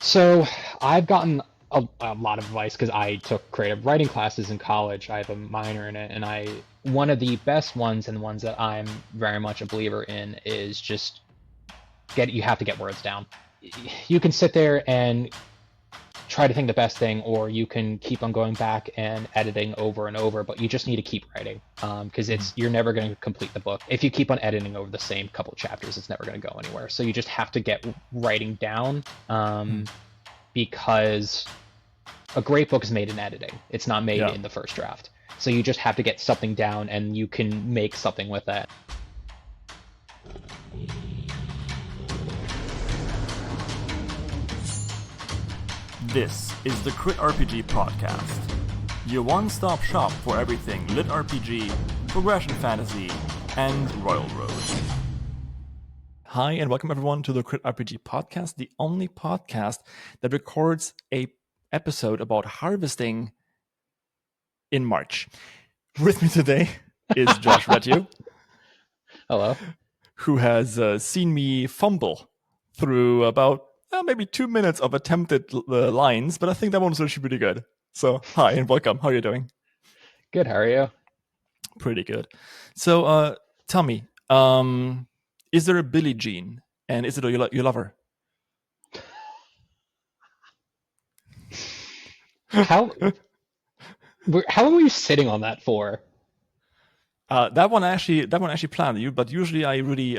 So I've gotten a lot of advice because I took creative writing classes in college. I have a minor in it, and one of the best ones and ones that I'm very much a believer in is just you have to get words down. You can sit there and try to think the best thing, or you can keep on going back and editing over and over, but you just need to keep writing because you're never going to complete the book. If you keep on editing over the same couple chapters, it's never going to go anywhere. So you just have to get writing down because a great book is made in editing. It's not made in the first draft. So you just have to get something down and you can make something with that. This is the LitRPG podcast, your one-stop shop for everything LitRPG, progression fantasy, and Royal Road. Hi, and welcome everyone to the LitRPG podcast, the only podcast that records a episode about harvesting in March. With me today is Josh Rettew. Hello. Who has seen me fumble through about maybe 2 minutes of attempted lines, but I think that one was actually pretty good. So, hi and welcome. How are you doing? Good, how are you? Pretty good. So, tell me, is there a Billie Jean? And is it you love her? How long were you sitting on that for? That one actually planned. But usually I really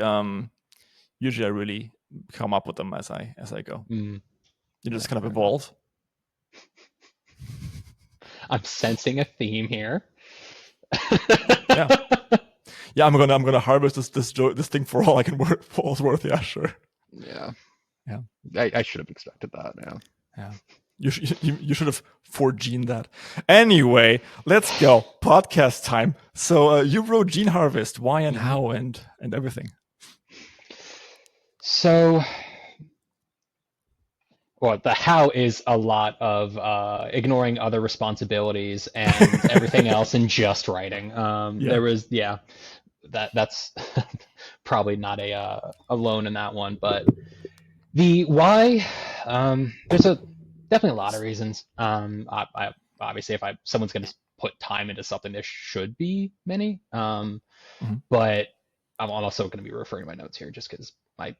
come up with them as I go. You just kind of evolve. I'm sensing a theme here. Yeah. I'm gonna harvest this thing for all it's worth. Yeah, sure. Yeah. I should have expected that. Yeah. You should have foregene that. Anyway, let's go. Podcast time. So you wrote Gene Harvest. Why and how and everything. So, well, the how is a lot of ignoring other responsibilities and everything else and just writing. There was, that's probably not a alone in that one, but the why, there's definitely a lot of reasons. I obviously, if someone's going to put time into something, there should be many. But I'm also going to be referring to my notes here just because my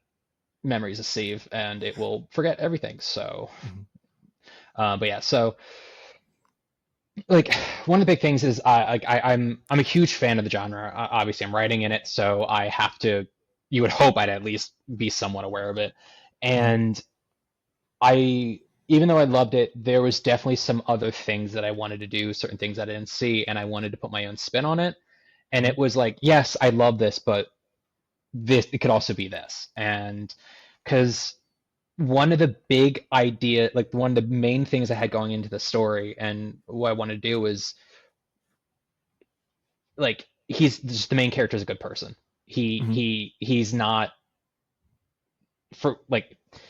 memory is a sieve and it will forget everything. So, but yeah, so like one of the big things is I'm a huge fan of the genre. Obviously, I'm writing in it, so I have to. You would hope I'd at least be somewhat aware of it, and even though I loved it, there was definitely some other things that I wanted to do, certain things I didn't see, and I wanted to put my own spin on it. And it was like, yes, I love this, but it could also be this. And because one of the big one of the main things I had going into the story and what I wanted to do was like he's just the main character is a good person. He's not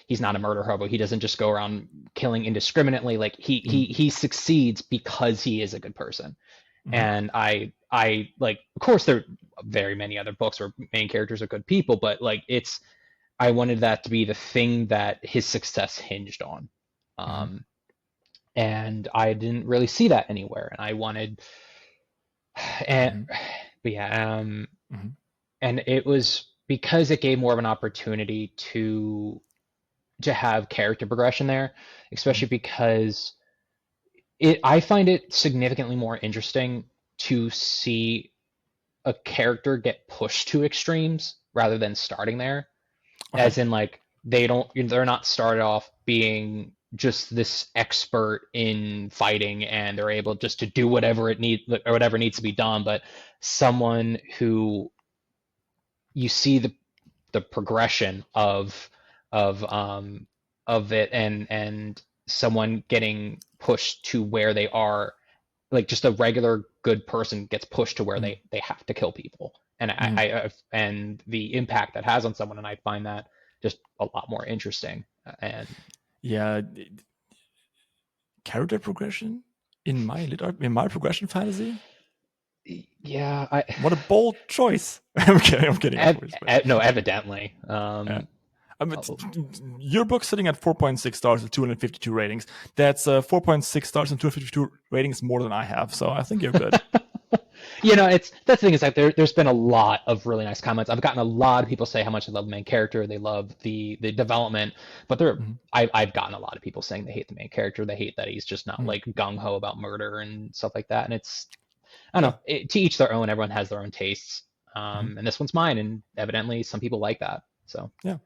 he's not a murder hobo. He doesn't just go around killing indiscriminately. Like he succeeds because he is a good person. And I like, of course there are very many other books where main characters are good people, but like I wanted that to be the thing that his success hinged on. And I didn't really see that anywhere. And I wanted, and and it was because it gave more of an opportunity to have character progression there, especially because I find it significantly more interesting to see a character get pushed to extremes rather than starting there. Okay. As in, like, they're not started off being just this expert in fighting and they're able just to do whatever needs to be done, but someone who you see the progression of it and someone getting pushed to where they are, like just a regular good person gets pushed to where they have to kill people, and and the impact that has on someone, and I find that just a lot more interesting. And character progression in my progression fantasy. Yeah, what a bold choice. I'm kidding. No, evidently. I mean, your book's sitting at 4.6 stars with 252 ratings. That's 4.6 stars and 252 ratings more than I have. So I think you're good. That's the thing is like there's been a lot of really nice comments. I've gotten a lot of people say how much they love the main character, they love the development, but Mm-hmm. I've gotten a lot of people saying they hate the main character, they hate that he's just not Mm-hmm. like gung ho about murder and stuff like that. And it's I don't Yeah. know, to each their own. Everyone has their own tastes, Mm-hmm. and this one's mine, and evidently some people like that. So Yeah.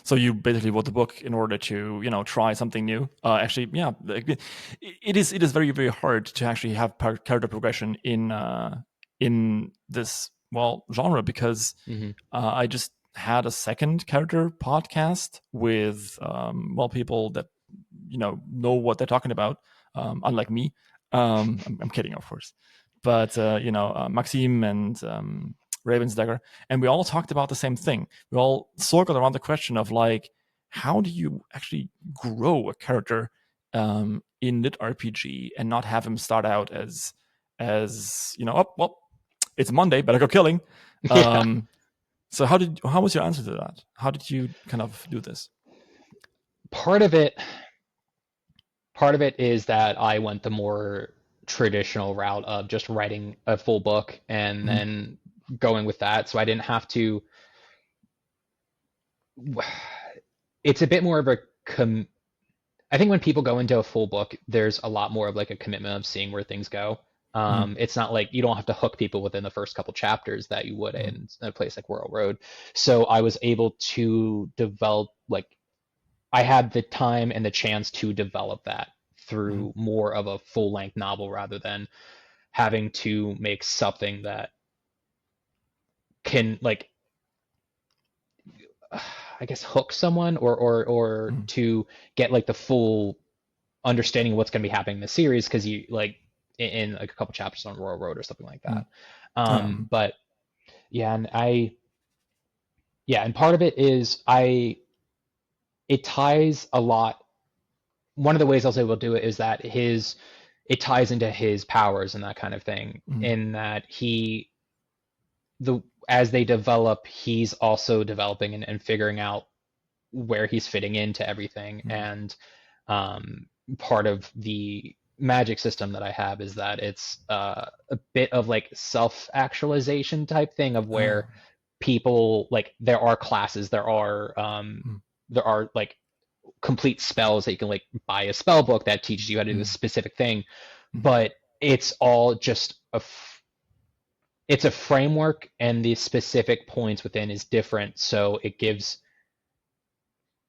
So you basically wrote the book in order to, try something new. Actually, yeah, it is very, very hard to actually have character progression in this genre because hmm I just had a second character podcast with people that know what they're talking about, unlike me. I'm kidding, of course, but Maxime and Ravensdagger, and we all talked about the same thing. We all circled around the question of like, how do you actually grow a character in LitRPG and not have him start out as oh well, it's Monday, better go killing. yeah. So how was your answer to that? How did you kind of do this? Part of it part of it is that I went the more traditional route of just writing a full book and Mm-hmm. then going with that. So I didn't have to. It's a bit more of a I think when people go into a full book, there's a lot more of like a commitment of seeing where things go. Mm-hmm. It's not like you don't have to hook people within the first couple chapters that you would Mm-hmm. in a place like Royal Road. So I was able to develop like I had the time and the chance to develop that Mm-hmm. through more of a full length novel rather than having to make something that can like I guess hook someone or Mm-hmm. to get like the full understanding of what's going to be happening in the series because you like in like a couple chapters on Royal Road or something like that. But yeah, and part of it is it ties a lot. One of the ways I was able to do it is that it ties into his powers and that kind of thing. Mm-hmm. In that the as they develop, he's also developing and figuring out where he's fitting into everything. Mm-hmm. And um, part of the magic system that I have is that it's a bit of like self-actualization type thing of where people like there are classes, there are like complete spells that you can like buy a spell book that teaches you how to do a specific thing, Mm-hmm. but it's all just it's a framework and the specific points within is different, so it gives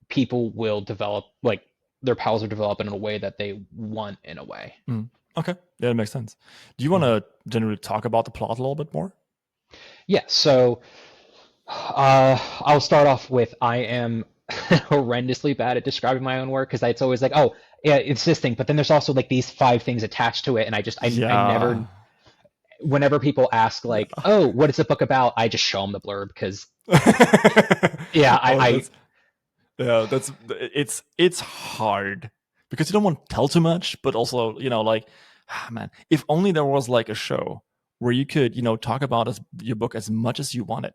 people will develop like their powers will develop in a way that they want in a way. Mm. Okay, yeah, that makes sense. Do you want to generally talk about the plot a little bit more? Yeah, so I'll start off with I am horrendously bad at describing my own work because it's always like, oh, yeah, it's this thing, but then there's also like these 5 things attached to it, and I Yeah, never, whenever people ask like, yeah. oh, what is the book about, I just show them the blurb because yeah, Oh, I it's hard because you don't want to tell too much, but also like, man, if only there was like a show where you could talk about your book as much as you wanted.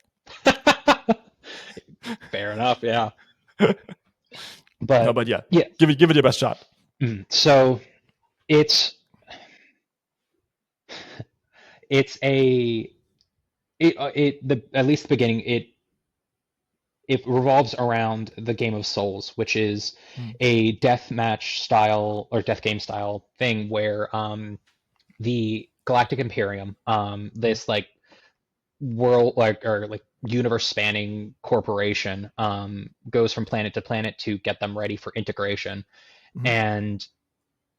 fair enough, yeah, No, but but yeah, yeah, give it your best shot. so it's it's a the at least the beginning it revolves around the game of Souls, which is Mm, a death match style or death game style thing where the Galactic Imperium, mm, this like world like universe spanning corporation, goes from planet to planet to get them ready for integration. mm, And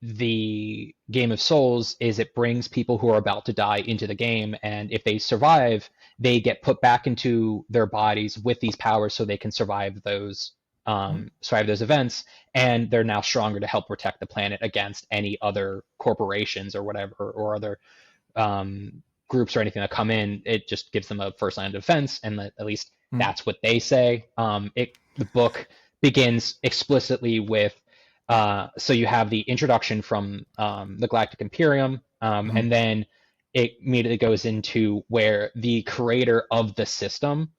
the Game of Souls is it brings people who are about to die into the game, and if they survive, they get put back into their bodies with these powers so they can mm, survive those events, and they're now stronger to help protect the planet against any other corporations or whatever or other groups or anything that come in. It just gives them a first line of defense, and at least mm, that's what they say. The book begins explicitly with so you have the introduction from the Galactic Imperium, mm, and then it immediately goes into where the creator of the system,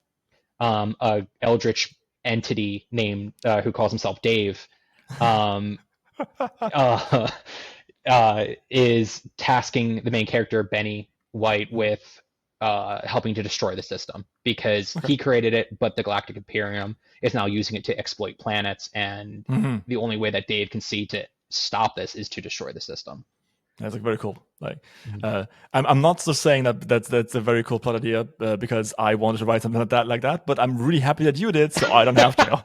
a eldritch entity named who calls himself Dave, um, uh, is tasking the main character Benny White with helping to destroy the system because Okay. he created it, but the Galactic Imperium is now using it to exploit planets, and Mm-hmm. the only way that Dave can see to stop this is to destroy the system. That's like very cool. Like, Mhm. I'm not just saying that's a very cool plot idea because I wanted to write something like that, but I'm really happy that you did, so I don't have to.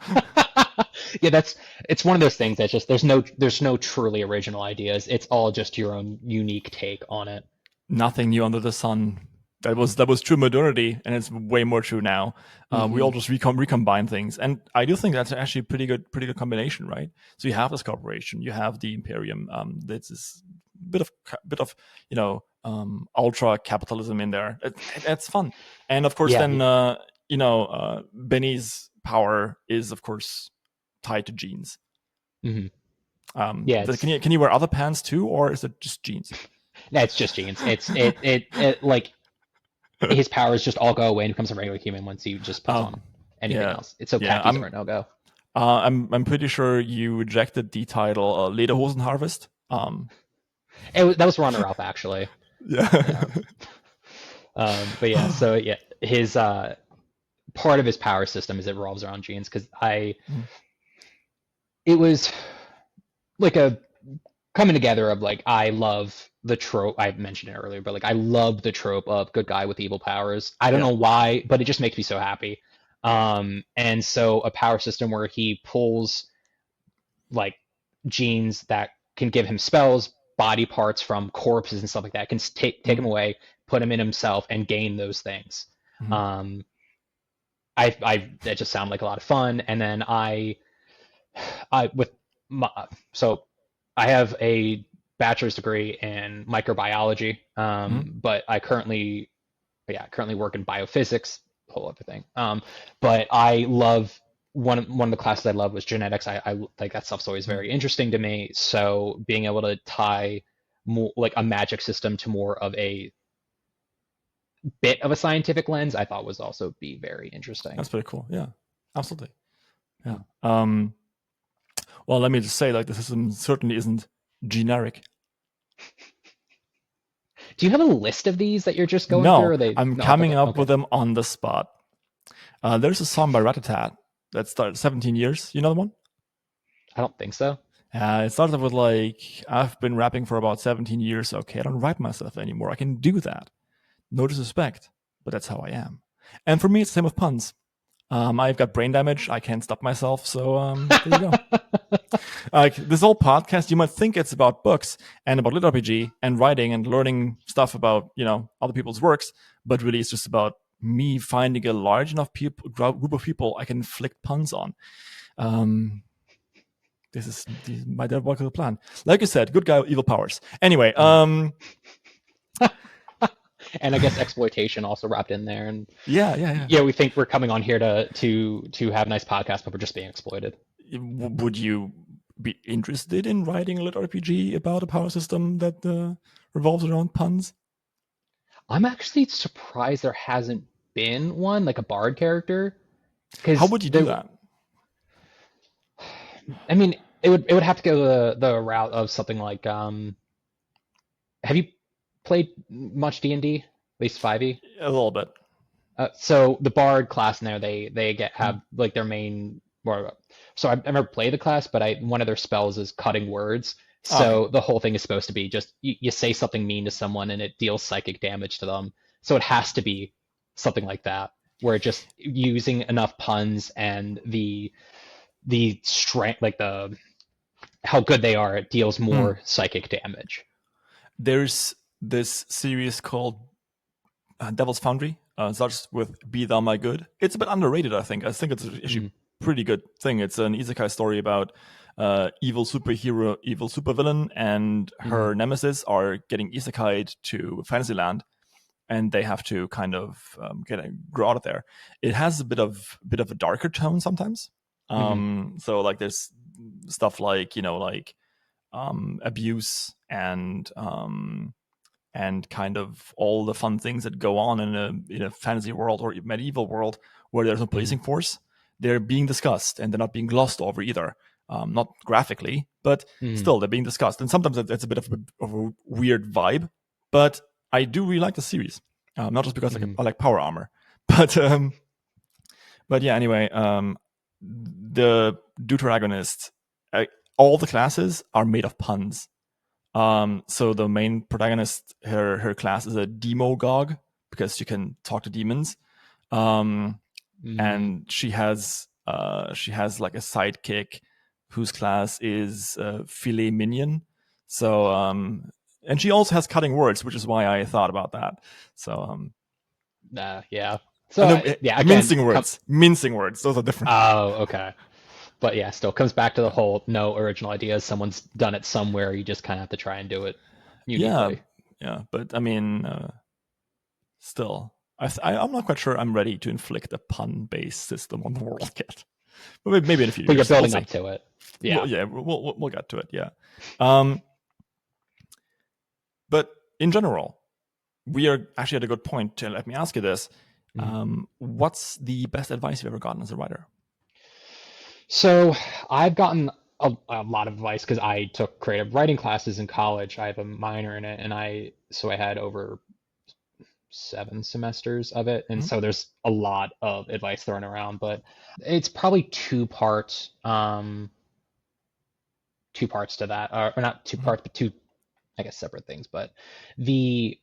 Yeah, it's one of those things that's just there's no truly original ideas. It's all just your own unique take on it. Nothing new under the sun. That was true modernity, and it's way more true now. We Hmm. all just recombine things, and I do think that's actually a pretty good combination, right? So you have this corporation, you have the Imperium. That's this bit of ultra capitalism in there. That's fun, and of course, Yeah. then Benny's power is of course tied to genes. Hmm. Yeah, Can you wear other pants too, or is it just jeans? it's just genes. It like his powers just all go away and becomes a regular human once he just puts on anything Yeah, else. So yeah. khakis are a no go. I'm pretty sure you rejected the title Lederhosen Harvest. That was runner up actually. Yeah. Yeah. But yeah, so yeah, his part of his power system is it revolves around genes because it was like a coming together of like I love the trope. I mentioned it earlier, but like I love the trope of good guy with evil powers. I don't Yeah. know why, but it just makes me so happy. And so a power system where he pulls like genes that can give him spells, body parts from corpses and stuff like that, can take him Mhm. away, put him in himself, and gain those things. Mhm. Um, I that just sounded like a lot of fun. And then I with my, so I have a bachelor's degree in microbiology, Mhm. but I currently work in biophysics, whole other thing. But I love one of the classes I love was genetics. I like that stuff's always Mhm. very interesting to me. So being able to tie more like a magic system to more of a bit of a scientific lens, I thought was also be very interesting. That's pretty cool. Yeah, absolutely. Yeah. Hmm. Well, let me just say, like, the system certainly isn't generic. Do you have a list of these that you're just going through? Or No, are they I'm no? Okay, coming up okay. with them on the spot. There's a song by Ratatat that started 17 years. You know the one? I don't think so. It started with like, I've been rapping for about 17 years. Okay, I don't write myself anymore. I can do that. No disrespect, but that's how I am. And for me, it's the same with puns. I've got brain damage. I can't stop myself. So there you go. Like this whole podcast, you might think it's about books and about LitRPG and writing and learning stuff about other people's works, but really it's just about me finding a large enough group of people I can inflict puns on. Um, this is my diabolical plan. Like you said, good guy, evil powers. Anyway, Mm. And I guess exploitation also wrapped in there. And yeah. yeah, we think we're coming on here to have a nice podcast, but we're just being exploited. Would you be interested in writing a lit RPG about a power system that revolves around puns? I'm actually surprised there hasn't been one like a bard character, How because would you do there. that? I mean, it would have to go the route of something like have you played much D&D? At least 5e? A little bit. So the bard class in there, they Hmm. have like their main. Or, so I've never played the class, but one of their spells is cutting words. Okay. So the whole thing is supposed to be just you say something mean to someone and it deals psychic damage to them. So it has to be something like that, where just using enough puns and the strength, like the how good they are, it deals Hmm. more psychic damage. There's this series called Devil's Foundry. It starts with "Be Thou My Good." It's a bit underrated, I think. I think it's actually Mm, a pretty good thing. It's an isekai story about evil superhero, evil supervillain, and mm, her nemesis are getting isekai'd to Fantasyland, and they have to kind of grow out of there. It has a bit of a darker tone sometimes. mm, So like there's stuff like abuse and kind of all the fun things that go on in a fantasy world or medieval world where there's no mm, policing force. they're being discussed and they're not being glossed over either. Not graphically, but still they're being discussed. And sometimes it's a bit of a weird vibe, but I do really like the series. Not just because I like Power Armor, but yeah. Anyway, the Deuteragonist, all the classes are made of puns. So the main protagonist, her class is a Demogog because she can talk to demons. And she has like a sidekick whose class is Filet Mignon. So and she also has cutting words, which is why I thought about that. So yeah. So yeah, again, mincing words. Those are different. Oh, okay. But yeah, still comes back to the whole no original ideas. Someone's done it somewhere. You just kind of have to try and do it uniquely. Yeah. But I mean, still, I'm not quite sure I'm ready to inflict a pun-based system on the world yet. But maybe in a few years. But you're building up to it. Yeah. We'll get to it. Yeah. But in general, we are actually at a good point to let me ask you this. What's the best advice you've ever gotten as a writer? So I've gotten a lot of advice because I took creative writing classes in college. I have a minor in it, and I had over 7 semesters of it, and so there's a lot of advice thrown around. But it's probably two parts to that, or not two parts, but two, I guess, separate things. But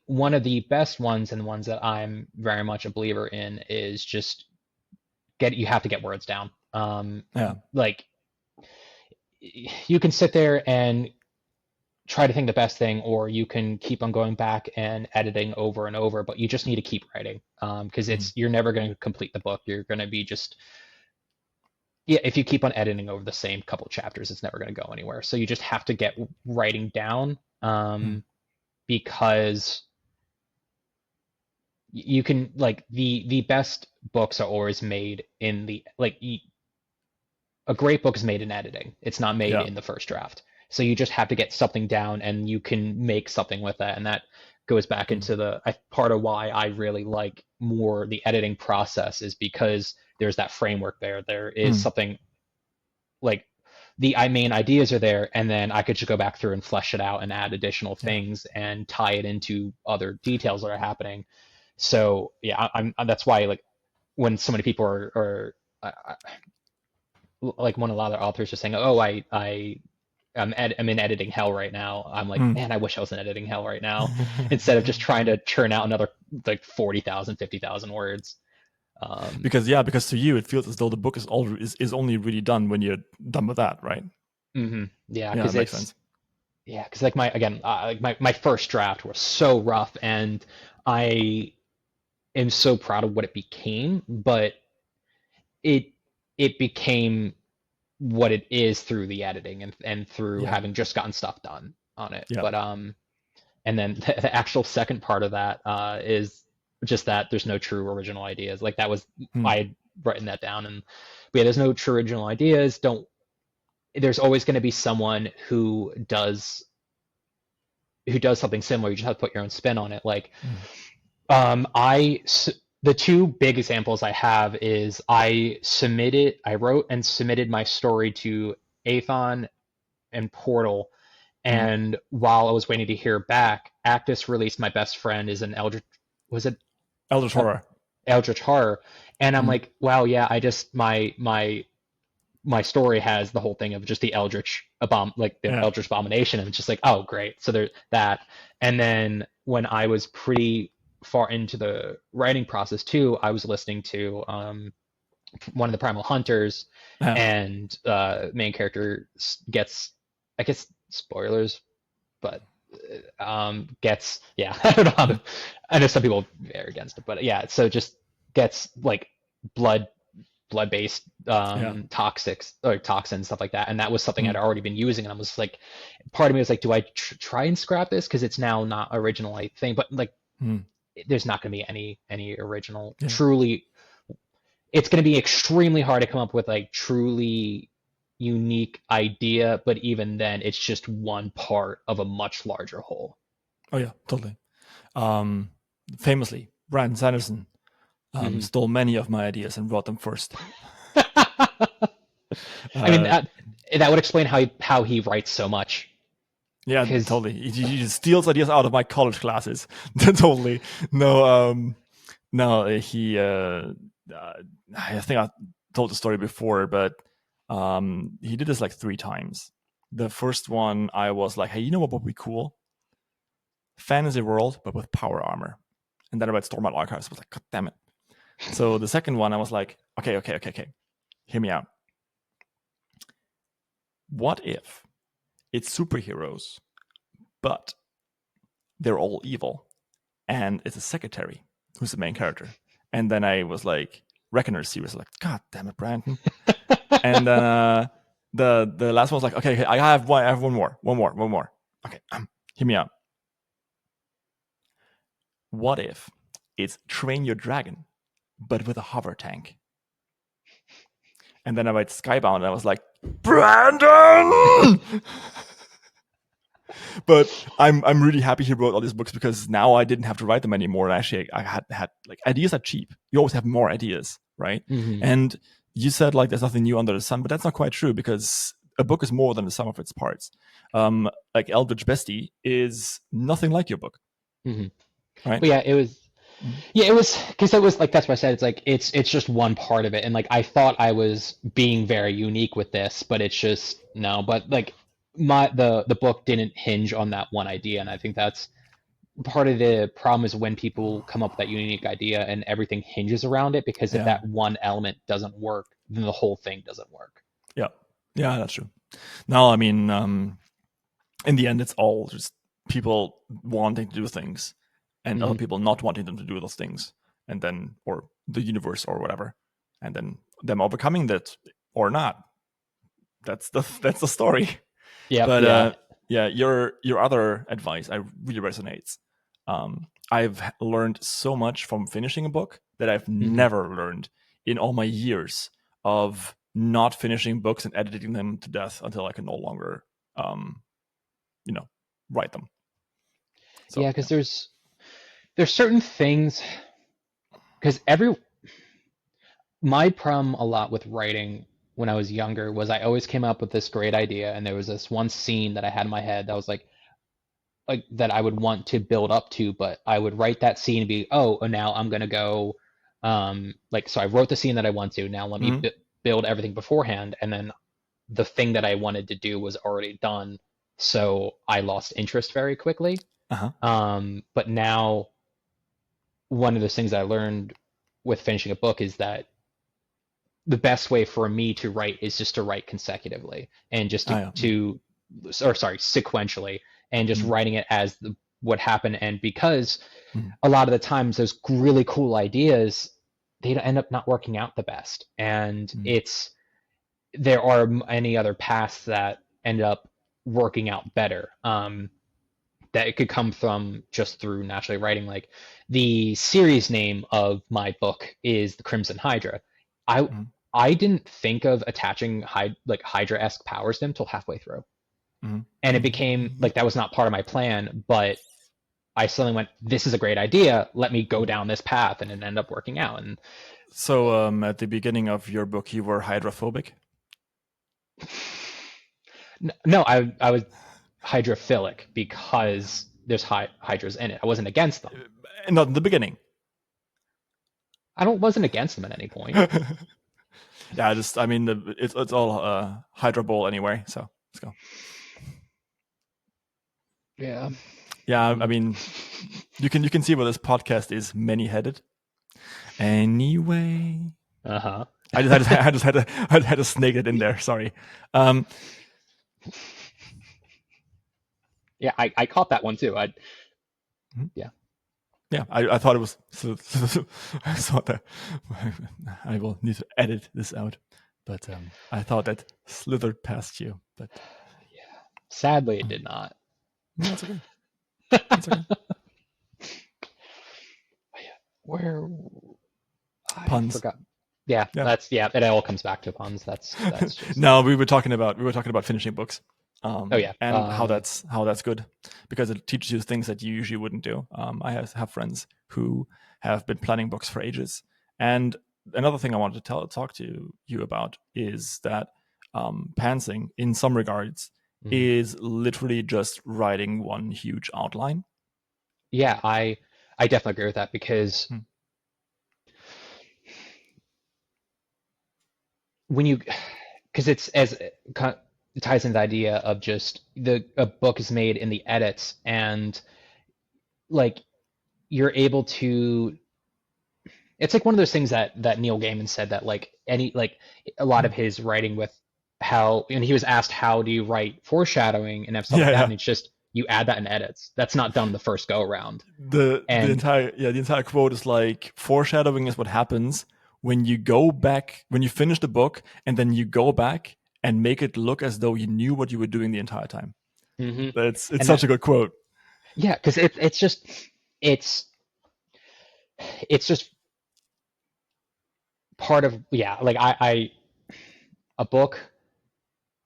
one of the best ones and the ones that I'm very much a believer in is just you have to get words down. Like you can sit there and try to think the best thing, or you can keep on going back and editing over and over, but you just need to keep writing, because you're never going to complete the book. You're going to be if you keep on editing over the same couple chapters, it's never going to go anywhere. So you just have to get writing down, because you can, like, the best books are always made in a great book is made in editing. It's not made in the first draft. So you just have to get something down, and you can make something with that. And that goes back into the part of why I really like more the editing process, is because there's that framework there. There is something like the main ideas are there, and then I could just go back through and flesh it out and add additional things and tie it into other details that are happening. So yeah, that's why, like, when so many people are like, when a lot of authors are saying, "Oh, I'm in editing hell right now," I'm like, man, I wish I was in editing hell right now, instead of just trying to churn out another like 40,000, 50,000 words. Because to you it feels as though the book is only really done when you're done with that, right? Yeah, because makes sense. Yeah, because like my first draft was so rough, and I am so proud of what it became, but it became what it is through the editing and through having just gotten stuff done on it. But and then the actual second part of that is just that there's no true original ideas. Like, that was I had written that down, and there's no true original ideas. There's always going to be someone who does something similar. You just have to put your own spin on it. Like, the two big examples I have is I wrote and submitted my story to Athon and Portal, and while I was waiting to hear back, Actus released My Best Friend is an Eldritch Horror. Eldritch Horror, and I'm like, wow, yeah, I just my story has the whole thing of just the Eldritch Eldritch Abomination, and it's just like, oh, great. So there's that. And then when I was pretty far into the writing process too, I was listening to one of the Primal Hunters, and main character gets, I guess, spoilers, but gets, I don't know how to, I know some people are against it, but yeah, so just gets like blood-based toxics or toxins, stuff like that, and that was something I'd already been using, and I was like, part of me was like, do I try and scrap this because it's now not original thing? But like, there's not going to be any original truly. It's going to be extremely hard to come up with like truly unique idea, but even then it's just one part of a much larger whole. Oh yeah, totally. Famously, Brandon Sanderson stole many of my ideas and wrote them first. I mean, that would explain how he writes so much. Yeah, totally. He just steals ideas out of my college classes. Totally. No, he. I think I told the story before, but he did this like 3 times. The first one, I was like, "Hey, you know what would be cool? Fantasy world, but with power armor." And then I read Stormlight Archives. I was like, "God damn it!" So the second one, I was like, "Okay. Hear me out. What if it's superheroes, but they're all evil, and it's a secretary who's the main character?" And then I was like, Reckoner series, like, God damn it, Brandon. And then the last one was like, okay, I have one more. Okay, hear me out. What if it's Train Your Dragon, but with a hover tank? And then I read Skybound, and I was like, Brandon. But I'm really happy he wrote all these books, because now I didn't have to write them anymore. And actually, I had like, ideas are cheap. You always have more ideas, right? Mm-hmm. And you said like there's nothing new under the sun, but that's not quite true, because a book is more than the sum of its parts. Like Eldritch Bestie is nothing like your book, right? But yeah, it was. Yeah, it was, because it was like, that's what I said. It's like it's just one part of it, and like I thought I was being very unique with this, but it's just no. But like the book didn't hinge on that one idea, and I think that's part of the problem is when people come up with that unique idea and everything hinges around it, because if that one element doesn't work, then the whole thing doesn't work. Yeah, that's true. No, I mean, in the end, it's all just people wanting to do things, and other people not wanting them to do those things, and then, or the universe or whatever, and then them overcoming that or not. That's the story. Yeah, but your other advice, I really resonates. I've learned so much from finishing a book that I've never learned in all my years of not finishing books and editing them to death until I can no longer, write them. So, yeah, because there's certain things, because my problem a lot with writing when I was younger was I always came up with this great idea, and there was this one scene that I had in my head that was like that I would want to build up to, but I would write that scene and be, now I'm gonna go, so I wrote the scene that I want to. Now let me build everything beforehand, and then the thing that I wanted to do was already done, so I lost interest very quickly. But now, one of those things that I learned with finishing a book is that the best way for me to write is just to write consecutively, and just sequentially, and just writing it as what happened. And because a lot of the times those really cool ideas, they end up not working out the best, and there are many other paths that end up working out better, that it could come from just through naturally writing. Like, the series name of my book is the Crimson Hydra. I didn't think of attaching Hydra-esque powers to them till halfway through. And it became like that was not part of my plan, but I suddenly went, this is a great idea, let me go down this path, and it ended up working out. And so at the beginning of your book, you were hydrophobic? No, I was hydrophilic because there's hydras in it. I wasn't against them. Not in the beginning. I wasn't against them at any point. Yeah, it's all Hydra Bowl anyway, so let's go. Yeah. I mean, you can see where this podcast is many-headed. Anyway. I just had to snake it in there. Sorry. Yeah, I caught that one too. Yeah, I thought it was. I thought that I will need to edit this out, but I thought that slithered past you. But sadly, it did not. That's okay. That's okay. Where puns? I forgot. Yeah, that's it all comes back to puns. That's just... No, we were talking about finishing books. And how that's good, because it teaches you things that you usually wouldn't do. I have friends who have been planning books for ages, and another thing I wanted to talk to you about is that pantsing, in some regards, is literally just writing one huge outline. Yeah, I definitely agree with that because when you because it ties into the idea of just a book is made in the edits, and like you're able to, it's like one of those things that Neil Gaiman said, that like a lot of his writing with how, and he was asked, how do you write foreshadowing and stuff like that, and it's just you add that in edits. That's not done the first go around. The entire quote is like, foreshadowing is what happens when you go back, when you finish the book, and then you go back and make it look as though you knew what you were doing the entire time. It's such a good quote. Yeah, because it's just part of, like I a book,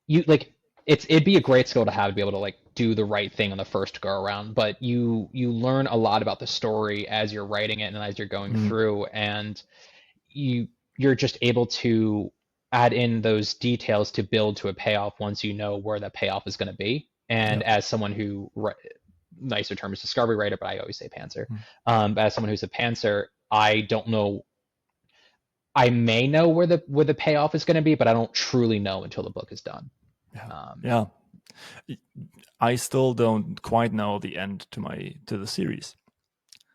you like, it'd be a great skill to have, to be able to like do the right thing on the first go around, but you learn a lot about the story as you're writing it and as you're going through, and you're just able to add in those details to build to a payoff once you know where the payoff is going to be. And as someone who, nicer term is discovery writer, but I always say pantser. As someone who's a pantser, I don't know. I may know where the payoff is going to be, but I don't truly know until the book is done. Yeah. I still don't quite know the end to the series,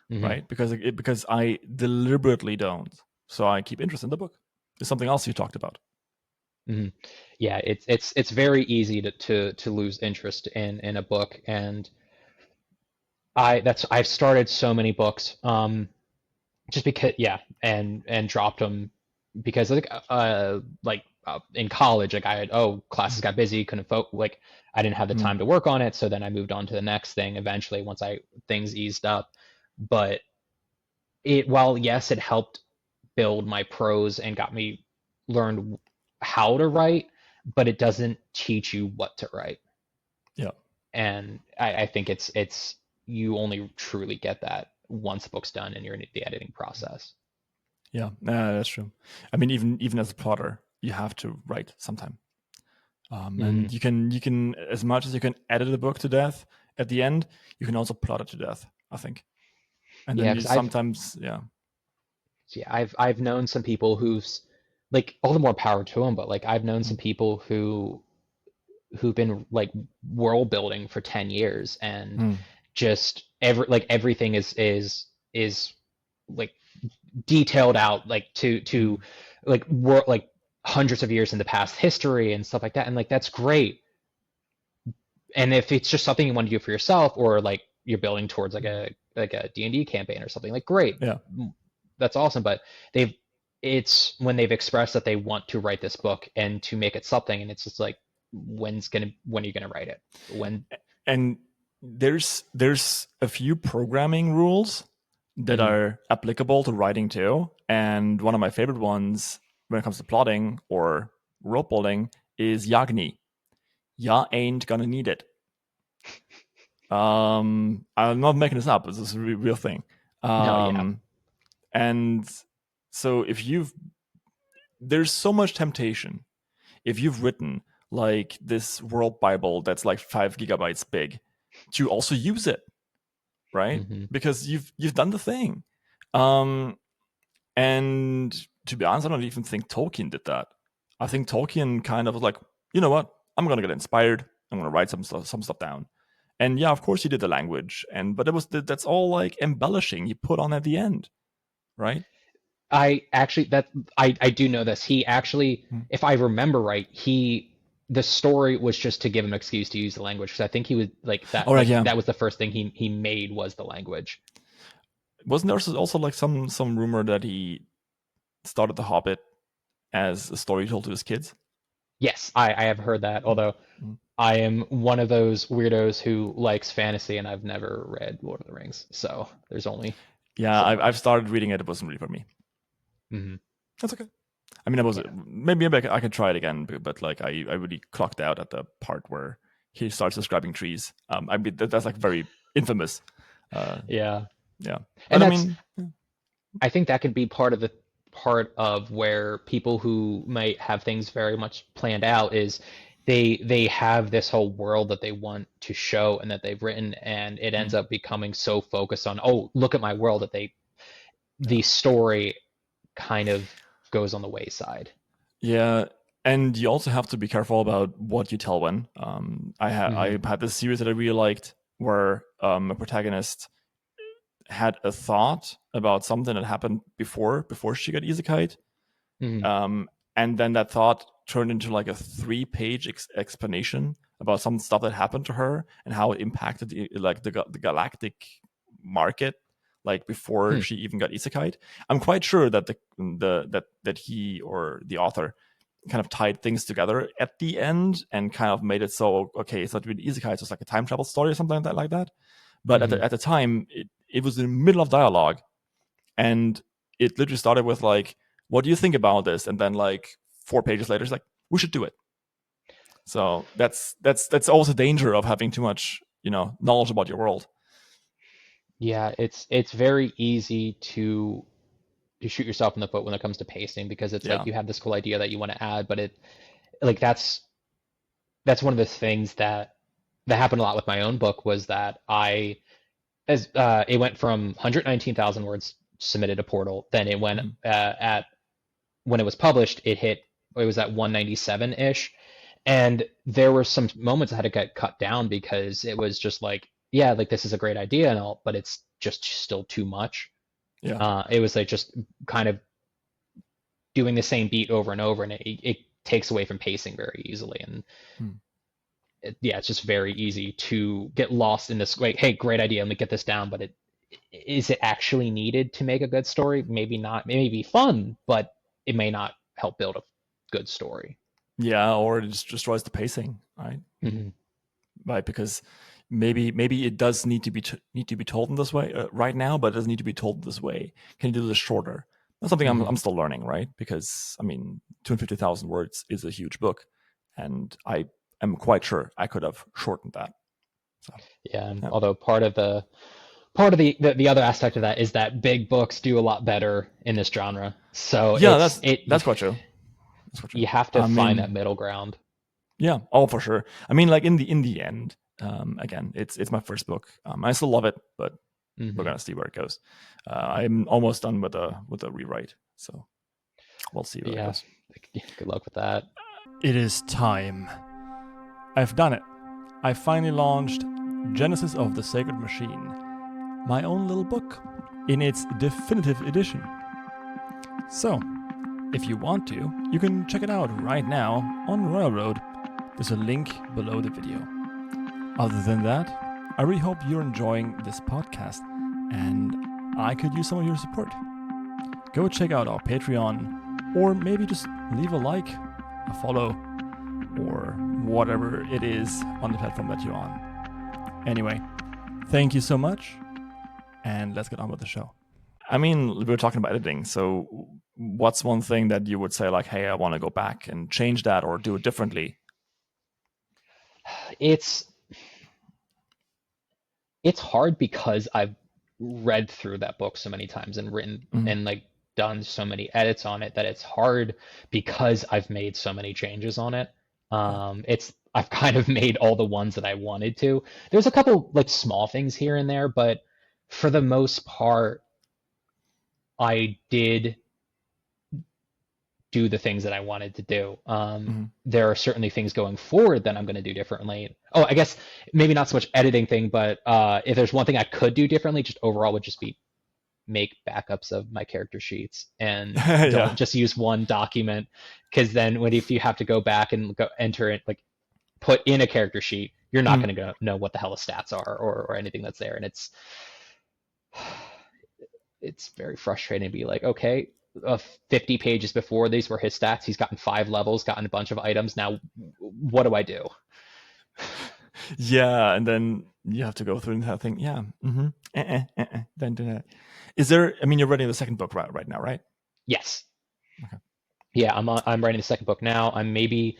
right? Because I deliberately don't. So I keep interest in the book. There's something else you talked about. Yeah, it's very easy to lose interest in a book, and I've started so many books, just because, and dropped them because in college, like classes got busy, couldn't like I didn't have the time to work on it, so then I moved on to the next thing eventually once things eased up. But while yes, it helped build my prose and got me learned how to write, but it doesn't teach you what to write. Yeah. And I think it's you only truly get that once the book's done and you're in the editing process. Yeah, that's true. I mean, even as a plotter, you have to write sometime. And you can, as much as you can edit a book to death at the end, you can also plot it to death, I think. And then I've known some people who's, like, all the more power to them, but like I've known some people who've been like world building for 10 years, and just everything is like detailed out, like to like like hundreds of years in the past history and stuff like that, and like that's great. And if it's just something you want to do for yourself, or like you're building towards like a D&D campaign or something, like great, that's awesome. But it's when they've expressed that they want to write this book and to make it something, and it's just like, when are you gonna write it? When? And there's a few programming rules that are applicable to writing too. And one of my favorite ones when it comes to plotting or world building is Yagni. Ya ain't gonna need it. I'm not making this up. This is a real thing. And so there's so much temptation. If you've written like this world Bible that's like 5 gigabytes big, to also use it, right? Because you've done the thing. And to be honest, I don't even think Tolkien did that. I think Tolkien kind of was like, you know what? I'm gonna get inspired. I'm gonna write some stuff down. And yeah, of course he did the language, but that's all like embellishing he put on at the end, right? I do know this. He actually, if I remember right, the story was just to give him an excuse to use the language, because I think he was like that. That was the first thing he made, was the language. Wasn't there also like some rumor that he started The Hobbit as a story told to his kids? Yes, I have heard that. Although I am one of those weirdos who likes fantasy, and I've never read Lord of the Rings, so there's only. Yeah, I've started reading it. It wasn't really for me. That's okay. I mean, maybe I could try it again, but like I really clocked out at the part where he starts describing trees. I mean, that's like very infamous. Yeah. But And I think that could be part of part of where people who might have things very much planned out is they have this whole world that they want to show and that they've written, and it ends up becoming so focused on, oh, look at my world, that the story kind of goes on the wayside. Yeah, and you also have to be careful about what you tell when. I had this series that I really liked where a protagonist had a thought about something that happened before she got isekai'd, and then that thought turned into like a 3-page explanation about some stuff that happened to her and how it impacted the galactic market, like before she even got isekai'd. I'm quite sure that that he or the author kind of tied things together at the end and kind of made it so, okay, it's not really isekai, it's just like a time travel story or something like that. But at the time, it was in the middle of dialogue, and it literally started with like, what do you think about this? And then like 4 pages later, it's like, we should do it. So that's always a danger of having too much, knowledge about your world. Yeah, it's very easy to shoot yourself in the foot when it comes to pacing, because it's like you have this cool idea that you want to add, but it like that's one of the things that happened a lot with my own book, was that it went from 119,000 words submitted to Portal, then it went when it was published, it was at 197-ish, and there were some moments that had to get cut down because it was just like, yeah, like this is a great idea and all, but it's just still too much. It was like just kind of doing the same beat over and over, and it takes away from pacing very easily, and it's just very easy to get lost in this, like, hey, great idea, let me get this down, but is it actually needed to make a good story? Maybe not. It may be fun, but it may not help build a good story. Yeah, or it just destroys the pacing, right? Right, because maybe it does need to be told in this way right now, but it doesn't need to be told this way. Can you do this shorter? That's something I'm still learning, right? Because 250,000 words is a huge book, and I am quite sure I could have shortened that. So, although part of the other aspect of that is that big books do a lot better in this genre. So that's quite true. You have to find that middle ground. Yeah, for sure. Like in the end, again, it's my first book. I still love it, but we're gonna see where it goes. I'm almost done with the rewrite, so we'll see where it goes. Good luck with that. It is time. I've done it. I finally launched Genesis of the Sacred Machine, my own little book, in its definitive edition. So, if you want to, you can check it out right now on Royal Road. There's a link below the video. Other than that, I really hope you're enjoying this podcast, and I could use some of your support. Go check out our Patreon, or maybe just leave a like, a follow, or whatever it is on the platform that you're on. Anyway, thank you so much, and let's get on with the show. We were talking about editing, so what's one thing that you would say, like, hey, I want to go back and change that or do it differently? It's hard because I've read through that book so many times and written and like done so many edits on it, that it's hard because I've made so many changes on it. I've kind of made all the ones that I wanted to. There's a couple like small things here and there, but for the most part, I did do the things that I wanted to do. There are certainly things going forward that I'm going to do differently. Oh, I guess maybe not so much editing thing, but if there's one thing I could do differently, just overall, would just be make backups of my character sheets and don't just use one document, because then if you have to go back and go enter it, like put in a character sheet, you're not going to know what the hell the stats are or anything that's there, and it's very frustrating to be like, okay, 50 pages before these were his stats, he's gotten 5 levels, gotten a bunch of items, now what do I do? Yeah, and then you have to go through that thing. Then do that. Is there, you're writing the second book right now, right? Yes. Okay. Yeah, I'm writing the second book now. I'm maybe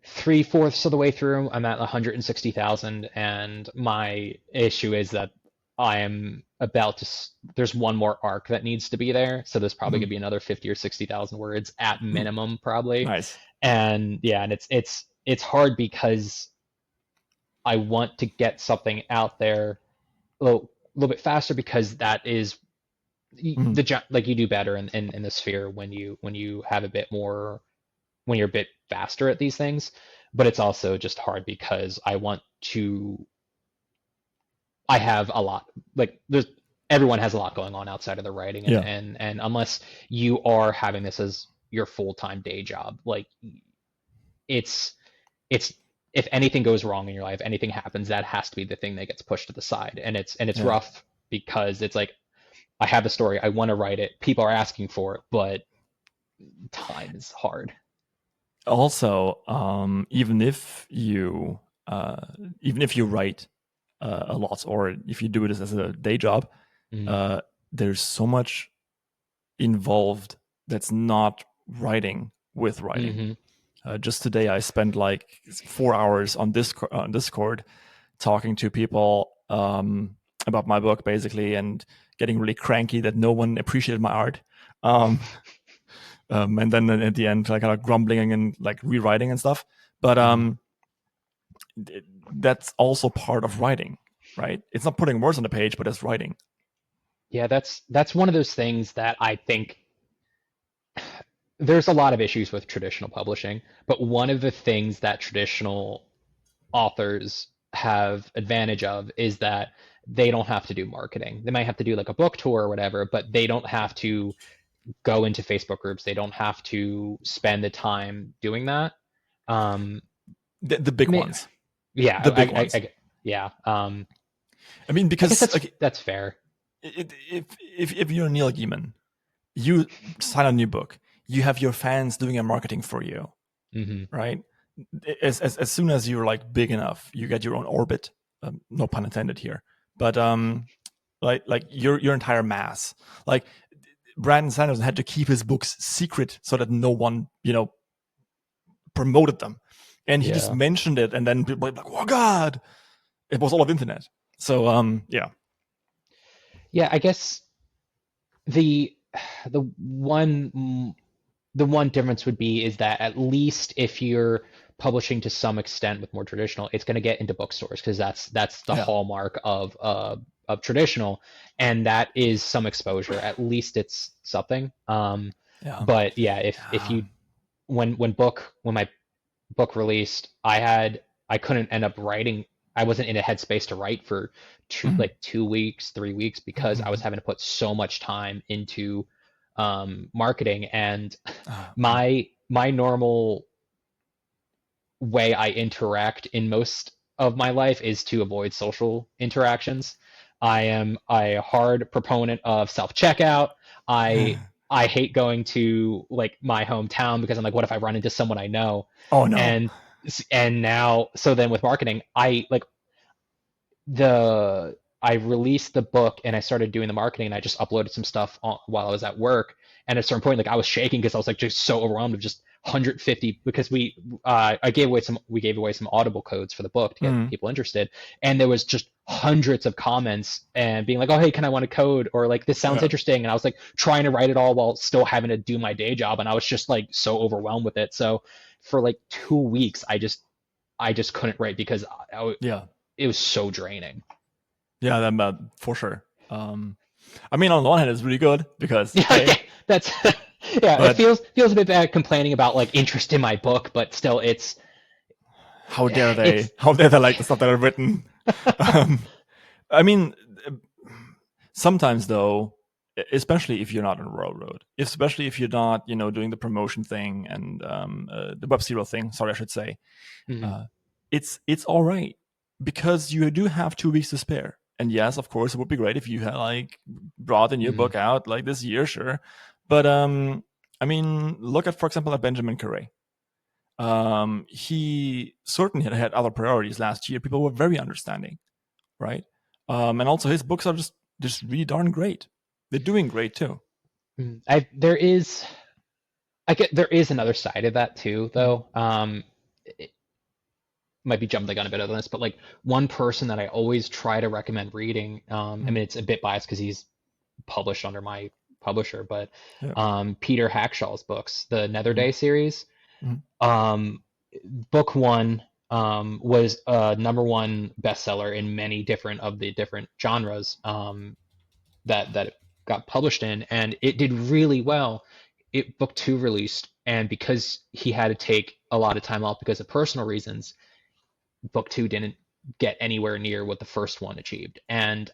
3/4 of the way through. I'm at 160,000, and my issue is that I am about to. There's one more arc that needs to be there, so there's probably Mhm. gonna be another 50 or 60,000 words at minimum, probably. Nice. And yeah, and it's hard because I want to get something out there little bit faster because that is Mhm. like you do better in the sphere when you have a bit more when you're a bit faster at these things. But it's also just hard because I have a lot, like there's everyone has a lot going on outside of the writing, and Yeah. and unless you are having this as your full-time day job, like it's it's if anything goes wrong in your life, anything happens, that has to be the thing that gets pushed to the side. And it's Yeah. rough because it's like I have a story, I want to write it, people are asking for it, but time is hard. Also, even if you write a lot, or if you do this as a day job, Mm. uh, there's so much involved that's not writing with writing. Mm-hmm. Just today, I spent like 4 hours on Discord talking to people about my book, basically, and getting really cranky that no one appreciated my art. And then at the end, like kind of grumbling and like rewriting and stuff. But that's also part of writing, right? It's not putting words on the page, but it's writing. Yeah, that's one of those things that I think there's a lot of issues with traditional publishing, but one of the things that traditional authors have advantage of is that they don't have to do marketing. They might have to do like a book tour or whatever, but they don't have to go into Facebook groups. They don't have to spend the time doing that. Um, The big ones, yeah, the big ones. Yeah. I mean, I guess because like, that's fair. if you're Neil Gaiman, you sign a new book, you have your fans doing your marketing for you, Mm-hmm. right? As soon as you're like big enough, you get your own orbit. No pun intended here, but like your entire mass. Like Brandon Sanderson had to keep his books secret so that no one promoted them, and he just Yeah. mentioned it, and then people were like, "Oh God!" It was all over the internet. So yeah. Yeah, I guess the the one the one difference would be is that at least if you're publishing to some extent with more traditional, it's going to get into bookstores because that's the Yeah. hallmark of traditional, and that is some exposure. At least it's something. Yeah. But yeah, if you when my book released, I couldn't end up writing. I wasn't in a headspace to write for Mhm. 2 weeks, 3 weeks because I was Mhm. having to put so much time into marketing. And Mhm. my normal way I interact in most of my life is to avoid social interactions. I am a hard proponent of self checkout. I hate going to like my hometown because I'm like, what if I run into someone I know? Oh no. And now, so then with marketing, I released the book and I started doing the marketing and I just uploaded some stuff while I was at work. And at a certain point, like I was shaking because I was like just so overwhelmed of just 150 because we gave away some Audible codes for the book to get Mhm. people interested, and there was just hundreds of comments and being like, oh hey, can I want a code, or like this sounds Yeah. interesting, and I was like trying to write it all while still having to do my day job, and I was just like so overwhelmed with it. So for like 2 weeks, I just couldn't write because Yeah. it was so draining. Yeah. That for sure. I mean, on the one hand, it's really good because Yeah, hey, that's yeah. It but feels a bit bad complaining about like interest in my book, but still, how dare they? it's How dare they like the stuff that I've written? um, I mean, sometimes though, especially if you're not on Railroad, especially if you're not, doing the promotion thing and the Web Zero thing. Sorry, I should say. Mhm. Uh, it's all right because you do have 2 weeks to spare. And yes, of course, it would be great if you had like brought a new Mhm. book out like this year, sure. But I mean, look at, for example, at Benjamin Carey. He certainly had other priorities last year. People were very understanding, right? And also his books are just really darn great. They're doing great too. There is another side of that too, Mm. though. might be jumping the gun a bit on this, but like one person that I always try to recommend reading, I mean, it's a bit biased because he's published under my publisher, but Peter Hackshaw's books, the Nether Day series, book one was a #1 bestseller in many different genres that it got published in, and it did really well. Book two released, and because he had to take a lot of time off because of personal reasons, book two didn't get anywhere near what the first one achieved. And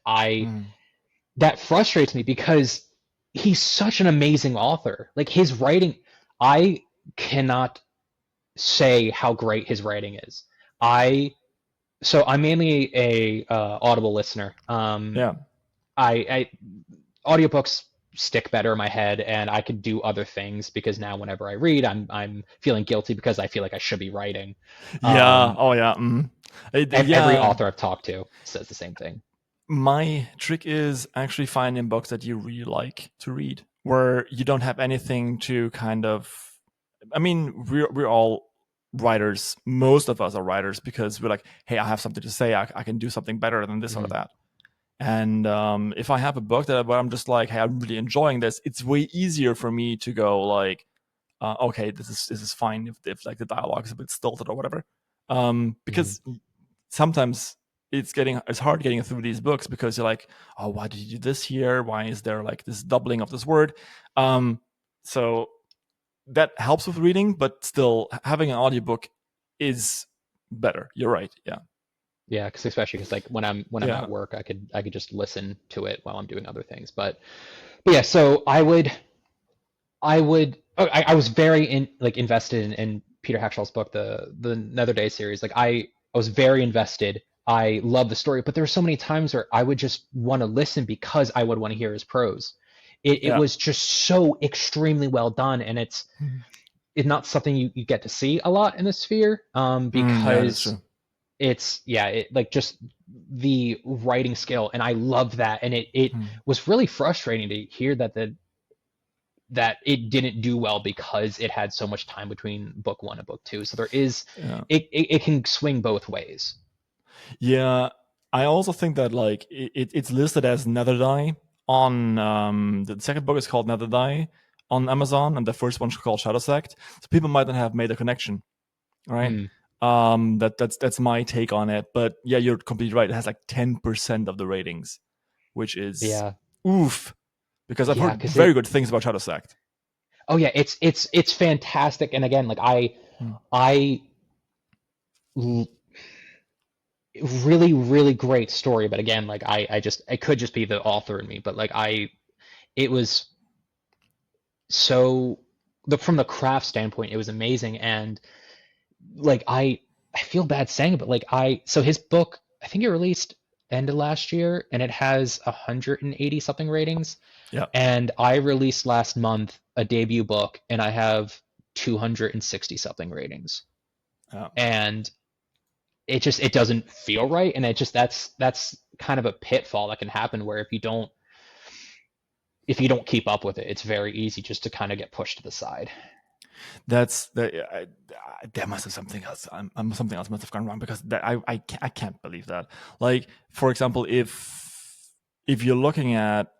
that frustrates me because he's such an amazing author. Like his writing, I cannot say how great his writing is. So I'm mainly a Audible listener. I audiobooks stick better in my head, and I could do other things because now whenever I read, I'm feeling guilty because I feel like I should be writing. Every author I've talked to says the same thing. My trick is actually finding books that you really like to read, where you don't have anything to kind of. I mean, we're all writers. Most of us are writers because we're like, hey, I have something to say. I can do something better than this or that. And if I have a book where I'm just like, hey, I'm really enjoying this, it's way easier for me to go like, okay, this is fine if like the dialogue is a bit stilted or whatever. Because sometimes it's hard getting through these books because you're like, oh, why did you do this here? Why is there like this doubling of this word? So that helps with reading, but still having an audiobook is better. You're right. Yeah, because especially because like when I'm at work, I could just listen to it while I'm doing other things. But yeah, so I was very invested in Peter Hackshaw's book, the Nether Day series. Like I was very invested. I love the story, but there were so many times where I would just want to listen because I would want to hear his prose. It was just so extremely well done, and it's not something you get to see a lot in the Sphere because it's like just the writing skill, and I love that. And it was really frustrating to hear that it didn't do well because it had so much time between book one and book two. So there is it can swing both ways. Yeah, I also think that like it's listed as Nether Day on the second book is called Nether Day on Amazon, and the first one's called Shadow Sect. So people might not have made a connection, right? That's my take on it. But yeah, you're completely right. It has like 10% of the ratings, which is oof. Because I've heard very good things about Shadow Sect. Oh yeah, it's fantastic. And again, like really, really great story. But again, like it could just be the author in me, but like it was so from the craft standpoint, it was amazing. And like I feel bad saying it, but like so his book, I think it released end of last year, and it has 180 something ratings. Yeah. And I released last month a debut book, and I have 260 something ratings. And it doesn't feel right, and that's kind of a pitfall that can happen where if you don't keep up with it, it's very easy just to kind of get pushed to the side. There must have something else. Something else must have gone wrong because I can't believe that. Like for example, if you're looking at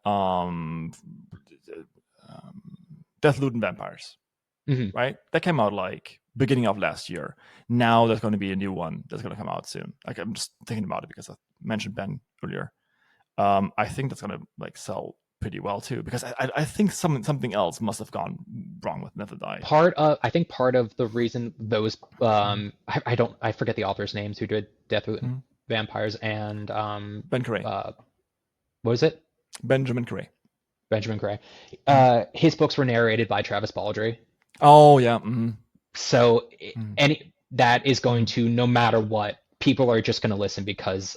Death, Loot, and Vampires, right? That came out like beginning of last year. Now there's going to be a new one that's going to come out soon. Like I'm just thinking about it because I mentioned Ben earlier. I think that's going to like sell pretty well too, because I think something else must have gone wrong with Nether Day. I think part of the reason those I forget the authors' names who did Death, Root, and Vampires and Ben Carey. What was it? Benjamin Carey. His books were narrated by Travis Baldree. Oh yeah. So that is going to, no matter what, people are just going to listen because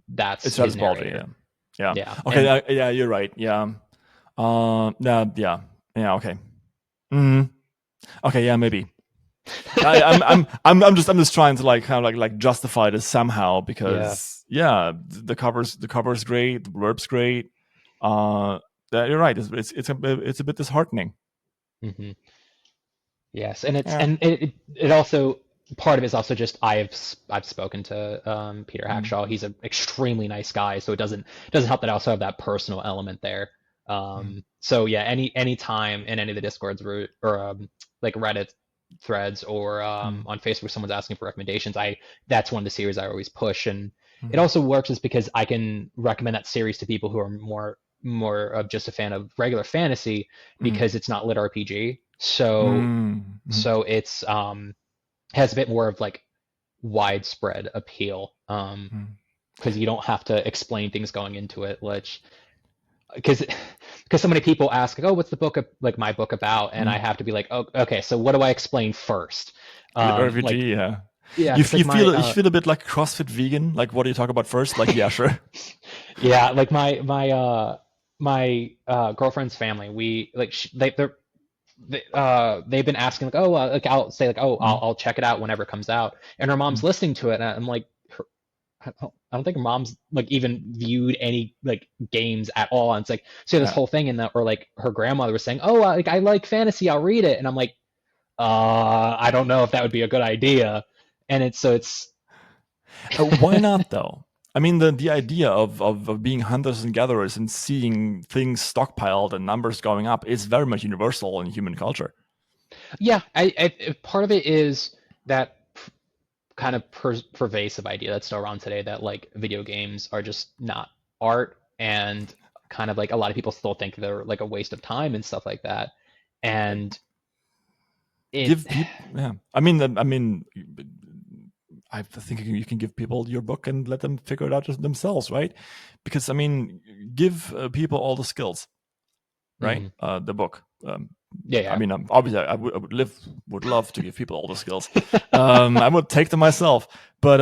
that's it's his Travis narrator. Baldree. Yeah. Okay. Yeah, you're right. Yeah. Yeah. Okay. Okay. Yeah. Maybe. I'm just trying to like kind of like justify this somehow because the cover's great, the blurb's great. You're right. It's a bit disheartening. Yes, and it's and it also, part of it is also just I've spoken to Peter Hackshaw. He's an extremely nice guy, so it doesn't help that I also have that personal element there. So yeah, any time in any of the Discords or like Reddit threads or on Facebook, someone's asking for recommendations. That's one of the series I always push, and it also works is because I can recommend that series to people who are more of just a fan of regular fantasy because it's not lit RPG. So it's has a bit more of like widespread appeal because you don't have to explain things going into it, which because so many people ask like, oh, what's the book like my book about, and I have to be like, oh, okay, so what do I explain first? LitRPG, like, yeah. You feel a bit like CrossFit vegan. Like, what do you talk about first? Like, yeah, sure. Yeah, like my girlfriend's family, we like they've been asking like, oh, like I'll say like, oh, I'll check it out whenever it comes out, and her mom's listening to it, and I'm like, I don't think her mom's like even viewed any like games at all, and it's like so this whole thing in that, or like her grandmother was saying, oh, like I like fantasy, I'll read it, and I'm like, I don't know if that would be a good idea, and it's why not though? I mean, the idea of being hunters and gatherers and seeing things stockpiled and numbers going up is very much universal in human culture. Yeah, I part of it is that kind of pervasive idea that's still around today that like video games are just not art, and kind of like a lot of people still think they're like a waste of time and stuff like that. And give people, yeah, I mean, I think you can give people your book and let them figure it out themselves, right? Because I mean, give people all the skills, right? The book. Yeah. I mean, obviously, I would love to give people all the skills. I would take them myself, but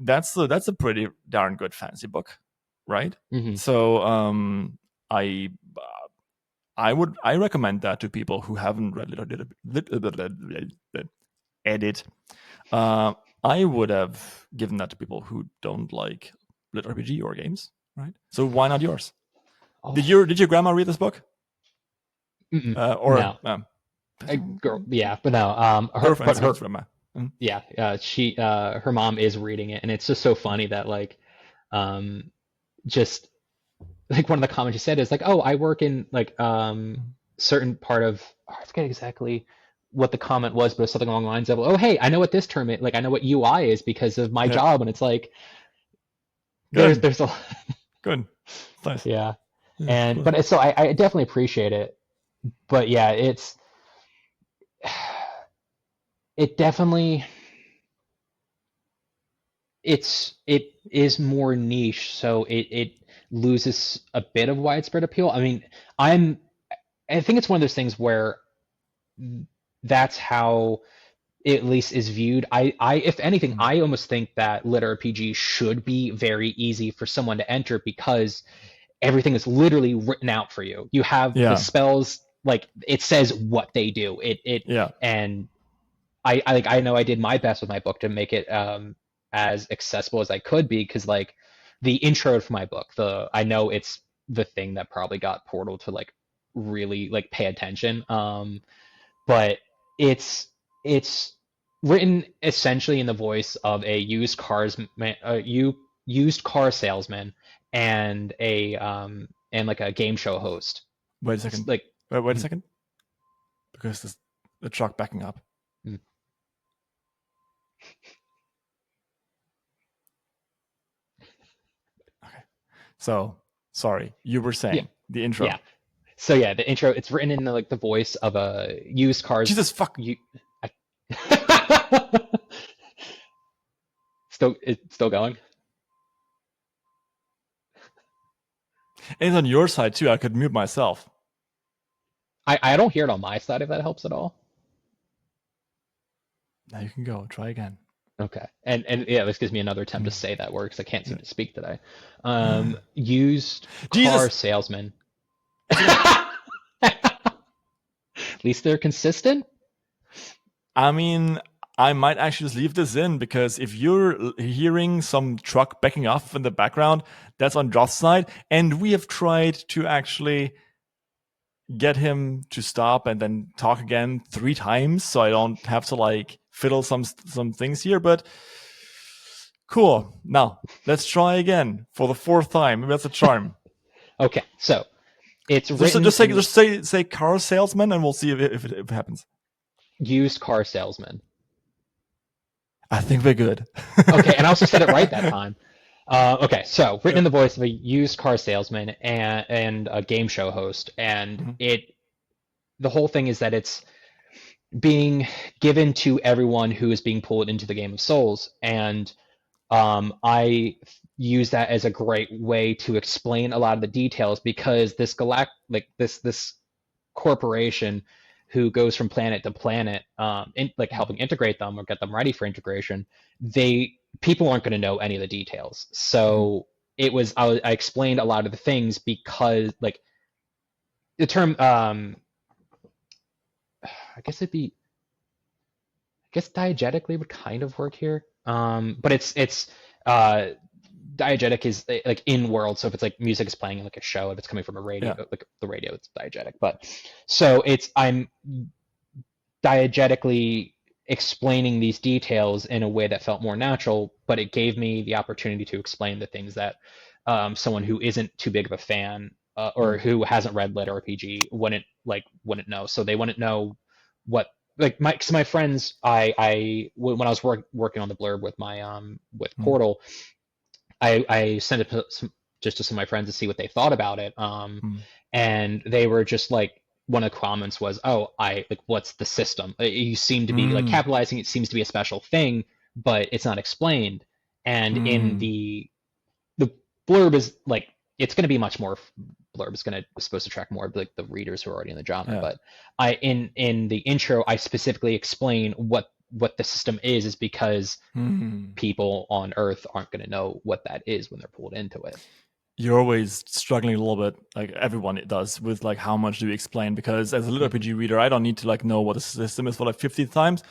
that's a pretty darn good fantasy book, right? So I recommend that to people who haven't read Edit. I would have given that to people who don't like LitRPG or games, right? So why not yours? Did your grandma read this book? No. Girl, yeah, but no. She her mom is reading it, and it's just so funny that like, just like one of the comments she said is like, oh, I work in like certain part of, I forget exactly what the comment was, but something along the lines of, oh, hey, I know what this term is, like I know what UI is because of my job, and it's like there's a good, nice, yeah, and cool. But so I definitely appreciate it, but yeah, it definitely it is more niche, so it loses a bit of widespread appeal. I mean, I think it's one of those things where that's how it at least is viewed. I if anything, I almost think that LitRPG should be very easy for someone to enter because everything is literally written out for you. You have the spells, like it says what they do. And I know I did my best with my book to make it as accessible as I could be, because like the intro for my book, I know it's the thing that probably got Portal to like really like pay attention. But it's written essentially in the voice of a used car salesman and and like a game show host. Wait a second. Wait a second. Because the truck backing up. Okay. So sorry, you were saying the intro. Yeah. So yeah, the intro, it's written in like the voice of a used cars. Jesus fuck. It's still going. And it's on your side too. I could mute myself. I don't hear it on my side, if that helps at all. Now you can go. Try again. Okay. And yeah, this gives me another attempt to say that word because I can't seem to speak today. Used car salesman. At least they're consistent. I mean, I might actually just leave this in, because if you're hearing some truck backing off in the background, that's on Josh's side. And we have tried to actually get him to stop and then talk again 3 times, so I don't have to like fiddle some things here, but cool. Now let's try again for the fourth time. Maybe that's a charm. Okay, so it's written. Just say car salesman, and we'll see if it happens. Used car salesman. I think we're good. Okay, and I also said it right that time. Okay, so written in the voice of a used car salesman and a game show host, and the whole thing is that it's being given to everyone who is being pulled into the game of Souls, and I use that as a great way to explain a lot of the details, because this this corporation who goes from planet to planet, helping integrate them or get them ready for integration, people aren't going to know any of the details. So I explained a lot of the things, because the term, I guess diegetically would kind of work here. But it's diegetic is like in world. So if it's like music is playing in like a show, if it's coming from a radio, like the radio, it's diegetic. But so I'm diegetically explaining these details in a way that felt more natural, but it gave me the opportunity to explain the things that someone who isn't too big of a fan or who hasn't read LitRPG wouldn't know. So they wouldn't know what, like my friends, when I was working on the blurb with my with Portal, I sent it to some of my friends to see what they thought about it, and they were just like, one of the comments was, "Oh, what's the system? You seem to be like capitalizing. It seems to be a special thing, but it's not explained." And in the blurb is like, it's going to be much more. Blurb is supposed to attract more of like the readers who are already in the genre. But in the intro, I specifically explain what the system is because people on Earth aren't going to know what that is when they're pulled into it. You're always struggling a little bit, like everyone does, with like how much do you explain? Because as a LitRPG reader, I don't need to like know what the system is for like 50 times.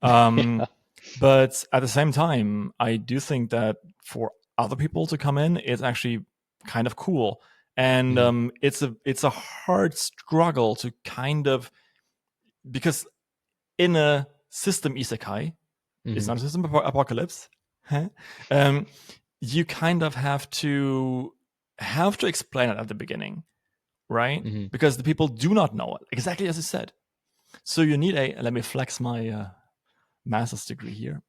But at the same time, I do think that for other people to come in, it's actually kind of cool. And it's a hard struggle to kind of, because in a system isekai, it's not a system apocalypse, you kind of have to explain it at the beginning, right? Because the people do not know it, exactly as you said. So you need let me flex my master's degree here.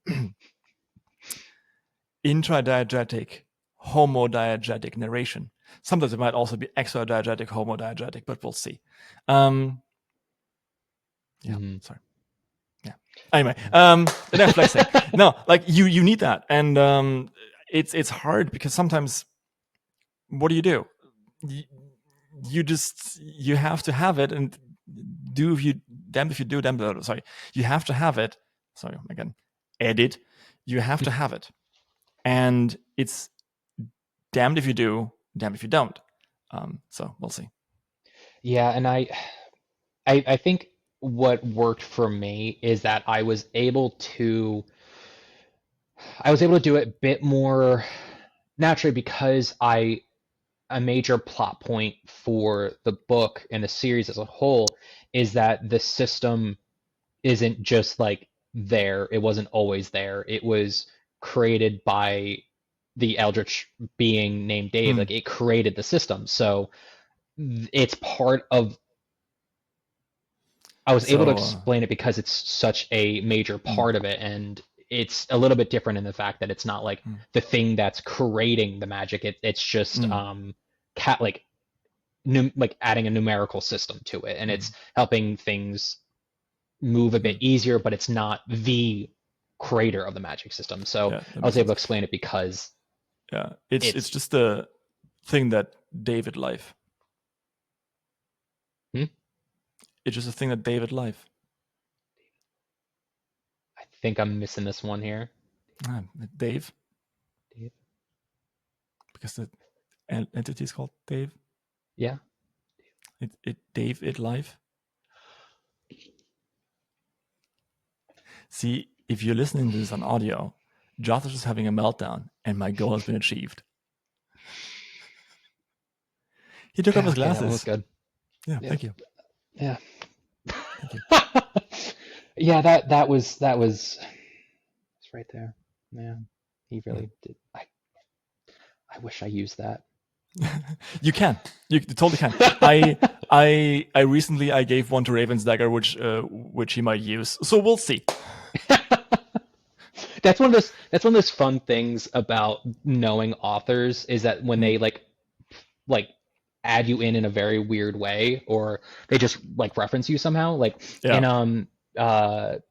Intradiegetic, homodiegetic narration. Sometimes it might also be extradiegetic, homodiegetic, but we'll see. Sorry. Yeah. Anyway, then flexing. No, like you need that, and it's hard because sometimes, what do? You have to have it, and damned if you do, sorry. You have to have it. Sorry, again, edit. You have to have it, and it's damned if you do, damned if you don't. So we'll see. Yeah, and I think what worked for me is that I was able to do it a bit more naturally, because a major plot point for the book and the series as a whole is that the system isn't just like there. It wasn't always there. It was created by the eldritch being named Dave. Like, it created the system. So it's part of, I was able to explain it because it's such a major part of it, and it's a little bit different in the fact that it's not like the thing that's creating the magic. It's just like adding a numerical system to it, and it's helping things move a bit easier, but it's not the creator of the magic system. So I was able to explain it because it's just a thing that David life. It's just a thing that David life. I think I'm missing this one here. Dave. Because the entity is called Dave. Yeah. Dave it life. See, if you're listening to this on audio, Josh is just having a meltdown, and my goal has been achieved. He took off his glasses. That was good. Yeah, thank you. Yeah. Thank you. Yeah, that was it's right there. Yeah, he really did. I wish I used that. You can. You totally can. I recently I gave one to Raven's Dagger, which he might use. So we'll see. That's one of those fun things about knowing authors is that when Mm. they like add you in a very weird way, or they just like reference you somehow, like Yeah. in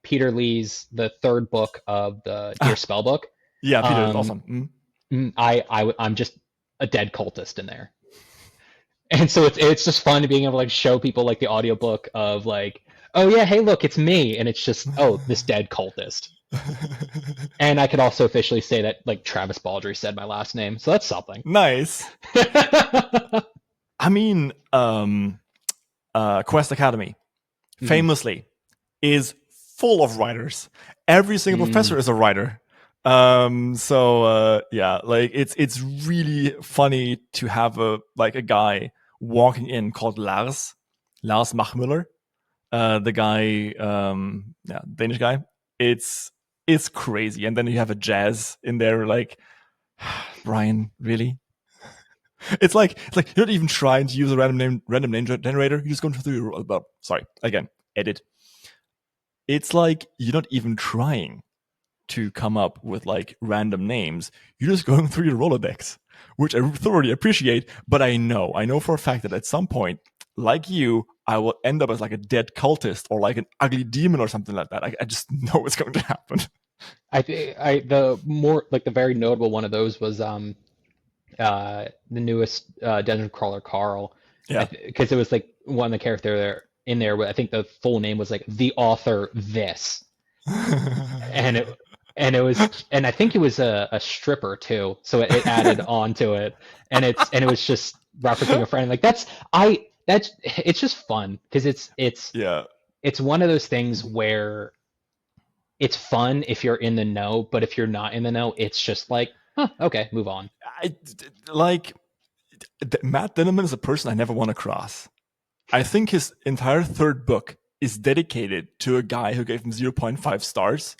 Peter Lee's the third book of the Dear Ah, Spellbook. yeah, Peter is um awesome. I'm just a dead cultist in there. And so it's just fun being able to like show people like the audiobook of like, oh yeah, hey look, it's me, and it's just, oh, this dead cultist. And I could also officially say that like Travis Baldry said my last name, so that's something. Nice. I mean, Quest Academy famously is full of writers. Every single professor is a writer. Yeah, like it's really funny to have a guy walking in called Lars Machmüller, the guy, yeah, Danish guy. It's crazy, and then you have a jazz in there, like Brian, really? It's like you're not even trying to use a random name generator. You're just going through your sorry, again, edit. It's like you're not even trying to come up with like random names. You're just going through your Rolodex, which I thoroughly appreciate. But I know for a fact that at some point, like you, I will end up as like a dead cultist or like an ugly demon or something like that. I just know it's going to happen. I think the more like the very notable one of those was the newest Dungeon Crawler Carl, Yeah. because it was like one of the character there in there. I think the full name was like the author this, and it was, and I think it was a stripper too, so it added on to it, and it was just referencing a friend. Like that's it's just fun because Yeah. it's one of those things where it's fun if you're in the know, but if you're not in the know, it's just like, huh, okay, move on. I like Matt Dinneman is a person I never want to cross. I think his entire third book is dedicated to a guy who gave him 0.5 stars,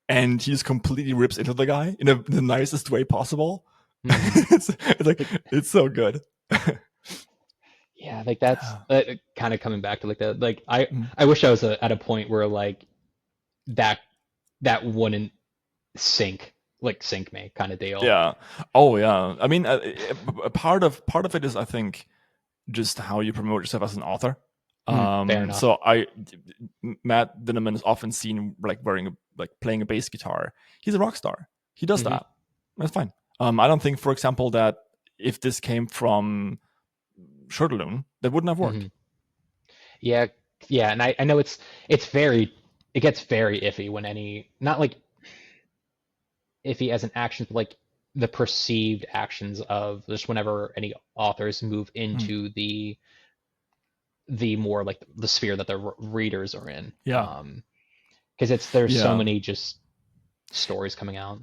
and he just completely rips into the guy in the nicest way possible. It's like it's so good. Yeah, like that's kind of coming back to like that. Like Mm. I wish I was at a point where like that that wouldn't sink me kind of deal. Yeah. Oh yeah. I mean, a part of it is, I think, just how you promote yourself as an author. Fair enough. So Matt Dinneman is often seen like playing a bass guitar. He's a rock star. He does Mhm. that. That's fine. I don't think, for example, that if this came from Shirtaloon, that wouldn't have worked. Mhm. Yeah, yeah, and I know it gets very iffy when any, not like iffy as an action, but like the perceived actions of just whenever any authors move Mm. into the more like the sphere that the readers are in. Yeah. Because there's so Yeah. many just stories coming out.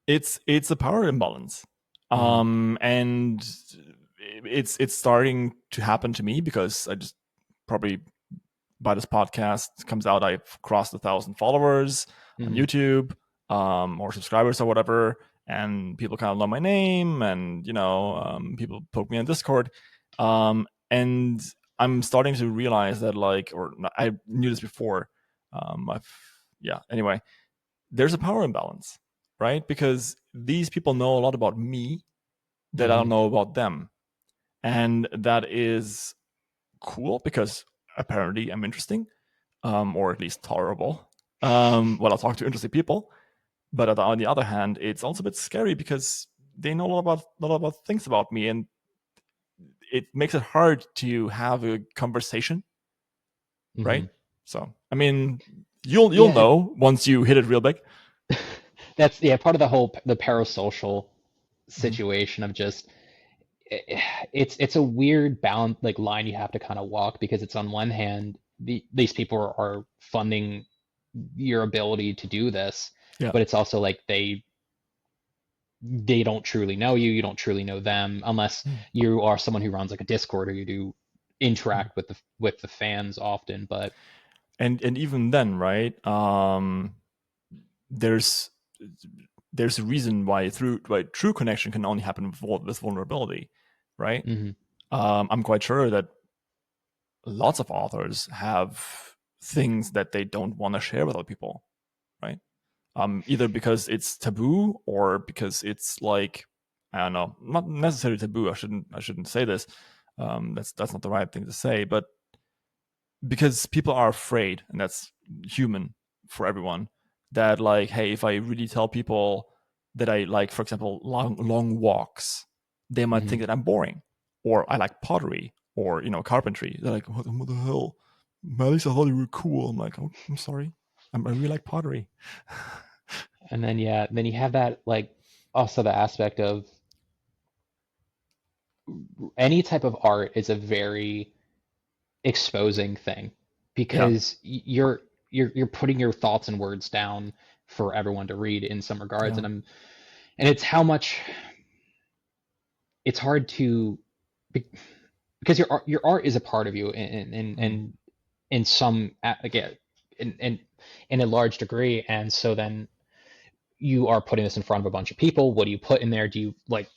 It's a power imbalance. Mhm. And it's starting to happen to me because I just probably by this podcast comes out, I've crossed 1,000 followers on Mhm. YouTube, or subscribers or whatever, and people kind of know my name, and people poke me on Discord, and I'm starting to realize that I knew this before. Anyway, there's a power imbalance, right? Because these people know a lot about me that I don't Mhm. know about them, and that is cool because apparently I'm interesting, or at least tolerable. Well, I'll talk to interesting people, but on the other hand, it's also a bit scary because they know a lot about things about me, and it makes it hard to have a conversation, right? Mhm. So, I mean, you'll Yeah, know once you hit it real big. that's part of the parasocial Mhm. situation of just it's a weird bound like line you have to kind of walk, because it's on one hand these people are funding your ability to do this, Yeah. but it's also like they don't truly know you, you don't truly know them, unless Mm. you are someone who runs like a Discord or you do Mm. interact with the fans often. But and even then, right? There's a reason why true connection can only happen with vulnerability, right? Mm-hmm. I'm quite sure that lots of authors have things that they don't want to share with other people, right? Either because it's taboo or because it's like, I don't know, not necessarily taboo. I shouldn't say this. That's not the right thing to say, but because people are afraid, and that's human for everyone. That like, hey, if I really tell people that I like, for example, long walks, they might Mm-hmm. think that I'm boring, or I like pottery, or carpentry. They're like, what the hell? At least I thought you were cool. I'm like, oh, I'm sorry, I really like pottery. And then then you have that like also the aspect of any type of art is a very exposing thing Yeah, because you're putting your thoughts and words down for everyone to read in some regards, yeah, and it's how much it's hard to because your art is a part of you mm, in some again in a large degree, and so then you are putting this in front of a bunch of people. What do you put in there? Do you like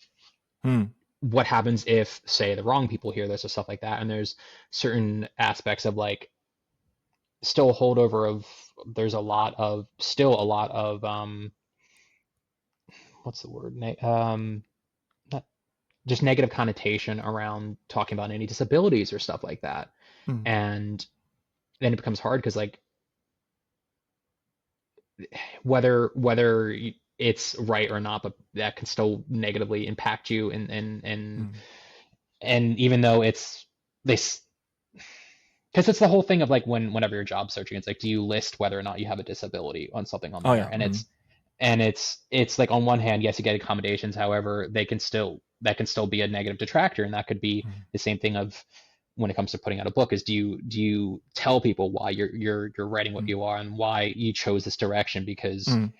mm, what happens if say the wrong people hear this or stuff like that? And there's certain aspects of like still a holdover of there's a lot of still a lot of what's the word not just negative connotation around talking about any disabilities or stuff like that, mm, and then it becomes hard because like whether it's right or not, but that can still negatively impact you, mm. and even though it's they because it's the whole thing of like whenever you're job searching, it's like do you list whether or not you have a disability on something on Oh there, yeah, and it's like on one hand yes you get accommodations, however they can still that can still be a negative detractor, and that could be mm, the same thing of when it comes to putting out a book is do you tell people why you're writing what mm, you are and why you chose this direction, because mm,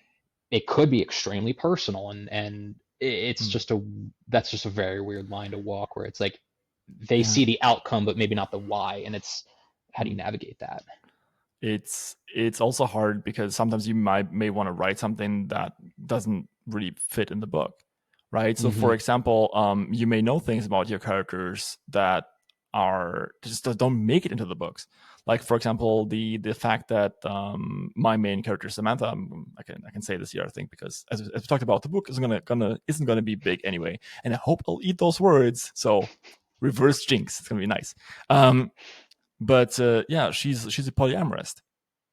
it could be extremely personal, and it's mm. just a that's just a very weird line to walk where it's like they Yeah. see the outcome but maybe not the why, and it's how do you Mm. navigate that? It's also hard because sometimes you may want to write something that doesn't really fit in the book, right? So Mm-hmm. for example, you may know things about your characters that are just don't make it into the books. Like for example, the fact that my main character Samantha, I can say this here, I think, because as we talked about, the book isn't gonna be big anyway, and I hope I'll eat those words. So reverse jinx, it's gonna be nice. But yeah, she's a polyamorist,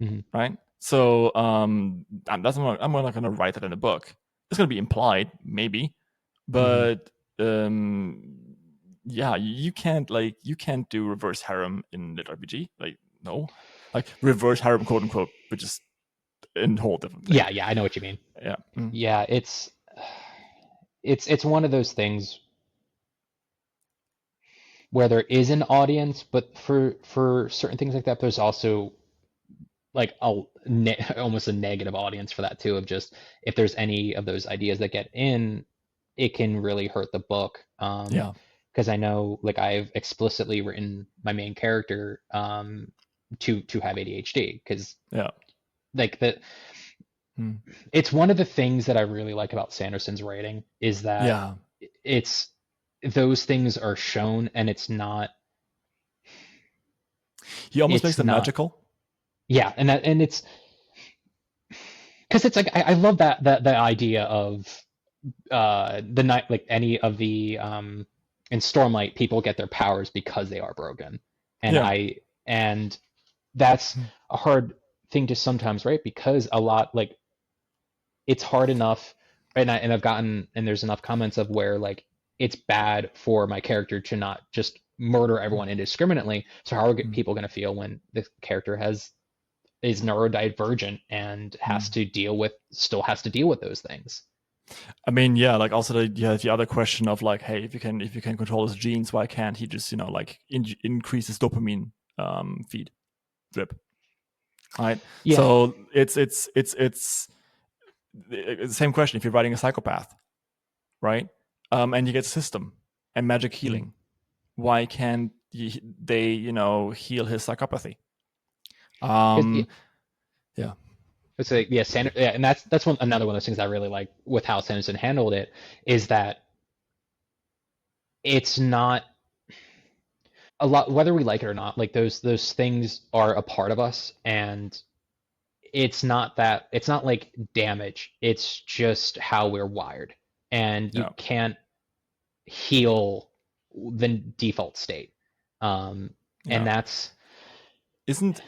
Mm-hmm. right? So I'm not going to write that in the book. It's going to be implied, maybe, Mm-hmm. but yeah, you can't do reverse harem in LitRPG. Like no, like reverse harem, quote unquote, which is a whole different thing. Yeah, I know what you mean. Yeah. Mm. Yeah, it's one of those things where there is an audience, but for certain things like that, there's also like almost a negative audience for that too. Of just if there's any of those ideas that get in, it can really hurt the book. Yeah. Because I know like I've explicitly written my main character to have ADHD because Yeah. like the Mm. it's one of the things that I really like about Sanderson's writing is that Yeah. it's those things are shown and He almost makes it's them not magical. yeah, and it's because it's like I love that the idea of the night like any of the in Stormlight people get their powers because they are broken, and Yeah. and that's Mm. a hard thing to sometimes write because a lot like it's hard enough, and I've gotten and there's enough comments of where like it's bad for my character to not just murder everyone indiscriminately. So how are Mm. people going to feel when the character is neurodivergent and has Mm. to deal with still has to deal with those things? I mean, yeah, like also the other question of like, hey, if you can control his genes, why can't he just like increase his dopamine feed drip, right? Yeah. So it's the same question if you're writing a psychopath, right? And you get system and magic Mm-hmm. healing, why can't they heal his psychopathy? Yeah. It's like, yeah, and that's another one of those things I really like with how Sanderson handled it, is that it's not a lot, whether we like it or not, like those things are a part of us, and it's not like damage, it's just how we're wired, and you Yeah. can't heal the default state. And Yeah. that's Isn't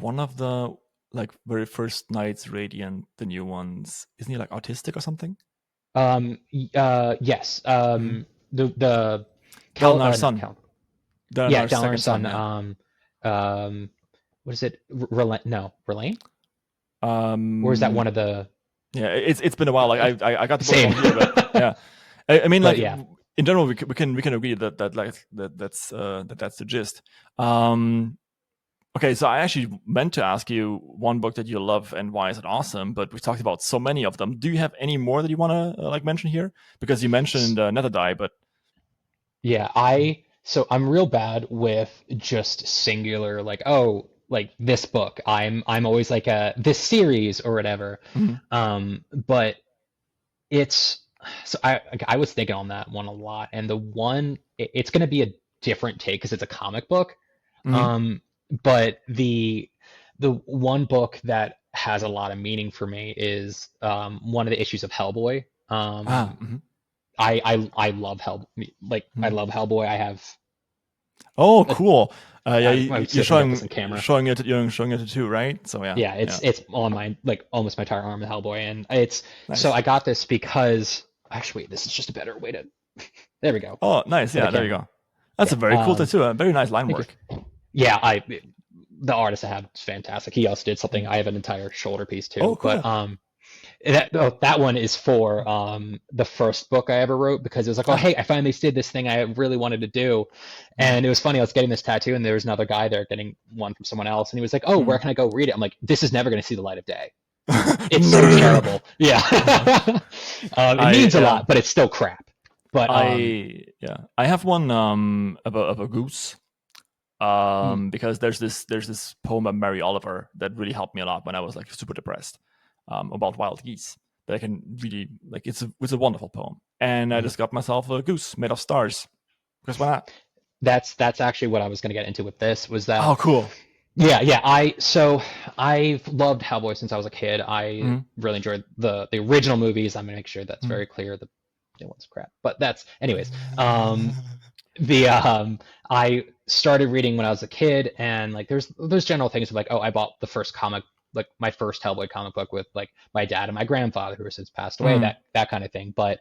one of the like very first Knights Radiant, the new ones, isn't he like autistic or something? yes, Mm-hmm. the Dalinar's not son. Cal, yeah, Dalinar's Dalinar's second son, son, yeah. what is it, Relane, or is that Um one of the yeah, it's been a while. Like I got the book same? all here, but yeah. I mean, But like yeah. in general, we can agree that like that's the gist. Um, okay, so I actually meant to ask you one book that you love and why is it awesome, but we talked about so many of them. Do you have any more that you want to like mention here? Because you mentioned Netherdive, but Yeah, so I'm real bad with just singular, like, oh, like this book. I'm always like this series or whatever. Mhm. But it's so I was thinking on that one a lot, and the one it's gonna be a different take because it's a comic book. Mhm. Um, but the one book that has a lot of meaning for me is one of the issues of Hellboy. Mhm. I love I Mhm. love Hellboy. I have Oh, a, cool. Yeah, let's see you're if I can get this in showing camera. showing it too, right? So yeah, Yeah, yeah, it's on my like almost my entire arm of Hellboy, and it's so nice. I got this because actually wait, this is just a better way to. There we go Oh, nice. for the Yeah, there you camera. go. That's a Yeah. very cool tattoo. A very nice line Thank you. work. Yeah, the artist I have is fantastic. He also did something. I have an entire shoulder piece Oh, too, but cool. that one is for the first book I ever wrote because it was like, oh Ah. hey, I finally did this thing I really wanted to do, Mm. and it was funny. I was getting this tattoo, and there was another guy there getting one from someone else, and he was like, oh, where Mm. can I go read it? I'm like, this is never going to see the light of day. It's so No. terrible. Yeah, it I means a lot, but it's still crap. But I have one of a goose. mm, Because there's this poem by Mary Oliver that really helped me a lot when I was like super depressed, about wild geese. That I can really like. It's a wonderful poem, and I mm. just got myself a goose made of stars. Because why not? That's actually what I was going to get into with this was that Oh, cool. yeah, I've loved Hellboy since I was a kid. I Mm-hmm. really enjoyed the original movies. I'm gonna make sure that's Mm-hmm. very clear. The new one's crap, but that's anyways. The I started reading when I was a kid, and like there's general things of like, oh, I bought the first comic, like my first Hellboy comic book with like my dad and my grandfather who has since passed away, Mm-hmm. that kind of thing. But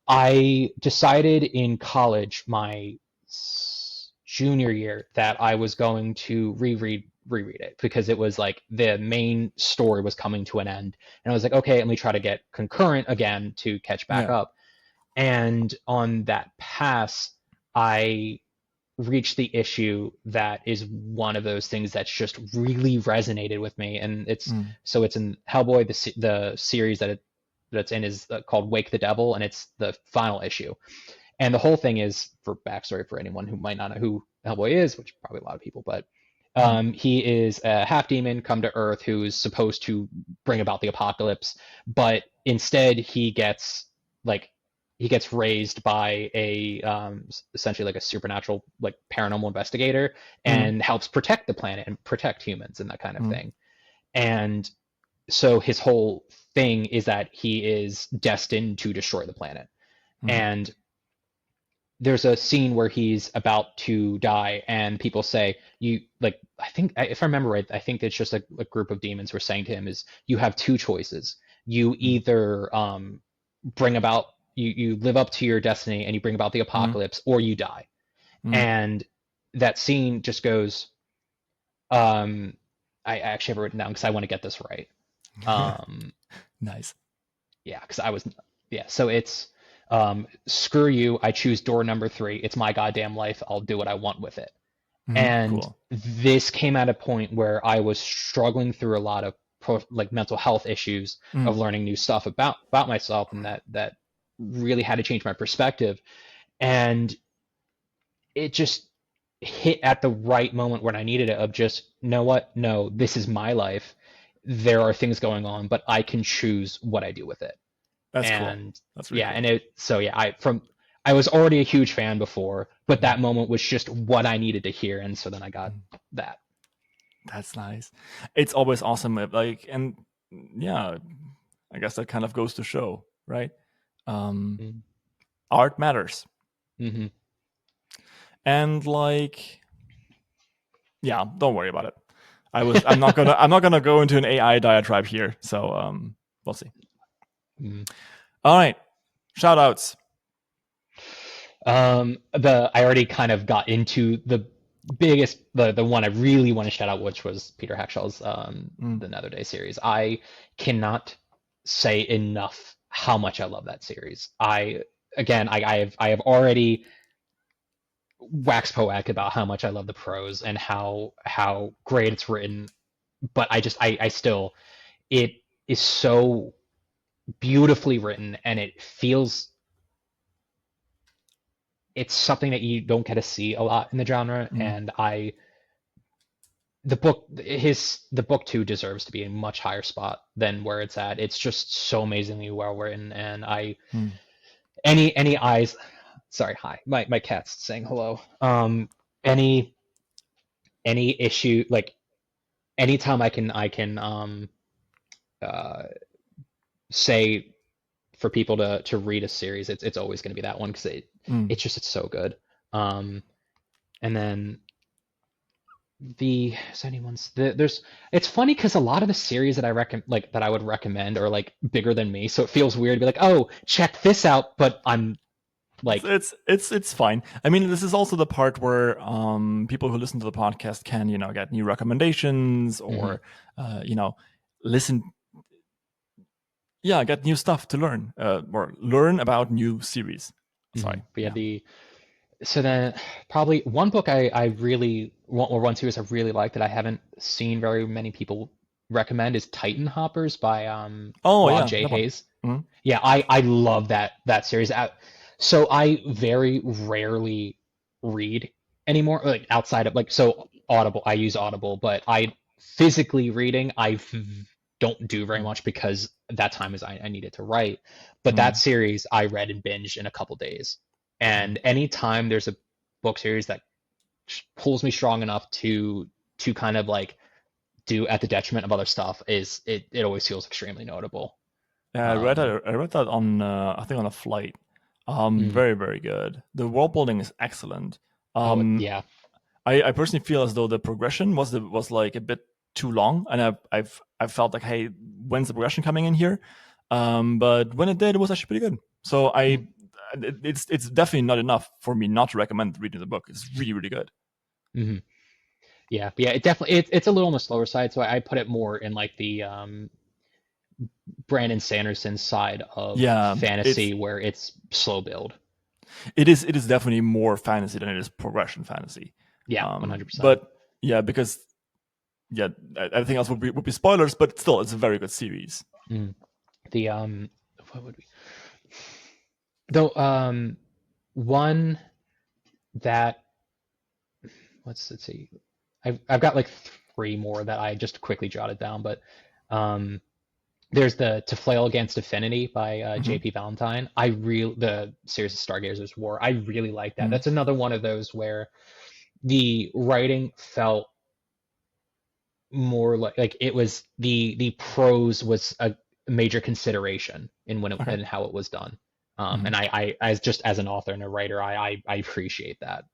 I decided in college, my junior year, that I was going to reread it because it was like the main story was coming to an end, and I was like, okay, let me try to get concurrent again to catch back Yeah. up. And on that pass, I reached the issue that is one of those things that's just really resonated with me, and Mm. it's in Hellboy. The series that's in is called Wake the Devil, and it's the final issue. And the whole thing is, for backstory for anyone who might not know who Hellboy is, which probably a lot of people, but Mm. he is a half demon come to Earth who's supposed to bring about the apocalypse, but instead like he gets raised by a essentially like a supernatural like paranormal investigator Mm. and helps protect the planet and protect humans and that kind of Mm. thing. And so his whole thing is that he is destined to destroy the planet. Mm. And there's a scene where he's about to die, and people say, you like, I think if I remember right, I think it's just a group of demons were saying to him is, you have two choices. You Mm. either bring about you live up to your destiny and you bring about the Mm. apocalypse, or you die. Mm. And that scene just goes, um I actually have it written down because I want to get this right. um Nice. yeah, because I was, yeah, so it's screw you, I choose door number 3, it's my goddamn life, I'll do what I want with it. Mm. And Cool. this came at a point where I was struggling through a lot of like mental health issues Mm. of learning new stuff about myself, and that really had to change my perspective. And it just hit at the right moment when I needed it of just, you know what? No, this is my life. There are things going on, but I can choose what I do with it. That's cool. And That's really yeah, cool. and I was already a huge fan before, but that moment was just what I needed to hear, and so then I got that. That's nice. It's always awesome. Like, and yeah, I guess that kind of goes to show, right? Mm-hmm. Art matters. Mm-hmm. And like, yeah, don't worry about it. I'm not gonna go into an AI diatribe here. So we'll see. Mm-hmm. All right. Shout outs. I already kind of got into the biggest, the one I really want to shout out, which was Peter Hackshaw's the Nether Day series. I cannot say enough how much I love that series. I have already waxed poetic about how much I love the prose and how great it's written, but I still, it is so beautifully written, and it's something that you don't get to see a lot in the genre, and the book too deserves to be a much higher spot than where it's at. It's just so amazingly well written, and any eyes, sorry, hi, my cat's saying hello. Any issue, like anytime I can uh say for people to read a series, it's always going to be that one, because it's so good. And then there's funny because a lot of the series that I would recommend are like bigger than me, so it feels weird to be like, oh, check this out, but I'm like, It's fine. I mean, this is also the part where people who listen to the podcast can get new recommendations or listen. Yeah, get new stuff to learn or learn about new series. Sorry. but yeah, so then probably one book I really want, or one series I really like that I haven't seen very many people recommend, is Titan Hoppers by Oh Rob yeah, J. that one. Hayes. Yeah, I love that series. So I very rarely read anymore, like outside of like, so Audible. I use Audible, but I physically reading don't do very much because that time is I needed to write. But that series I read and binged in a couple days. And anytime there's a book series that pulls me strong enough to kind of like do at the detriment of other stuff, it always feels extremely notable. Yeah, I read that on I think on a flight. Very very good. The world building is excellent. Yeah. I personally feel as though the progression was like a bit too long, and I've felt like, hey, when's the progression coming in here? But when it did, it was actually pretty good. So it's definitely not enough for me not to recommend reading the book. It's really really good. Mm-hmm. Yeah, it definitely it's a little on the slower side, so I put it more in like the Brandon Sanderson side of Yeah, fantasy, where it's slow build. it is definitely more fantasy than it is progression fantasy. Yeah, 100%. But yeah, because everything else would be spoilers, but still, it's a very good series. The what would we? Though one that let's see, I've got like three more that I just quickly jotted down, but there's the To Flail Against Affinity by J.P. Valentine. The series of Stargazer's War. I really like that. That's another one of those where the writing felt more like it was the prose was a major consideration in and how it was done. And I as just as an author and a writer, I appreciate that.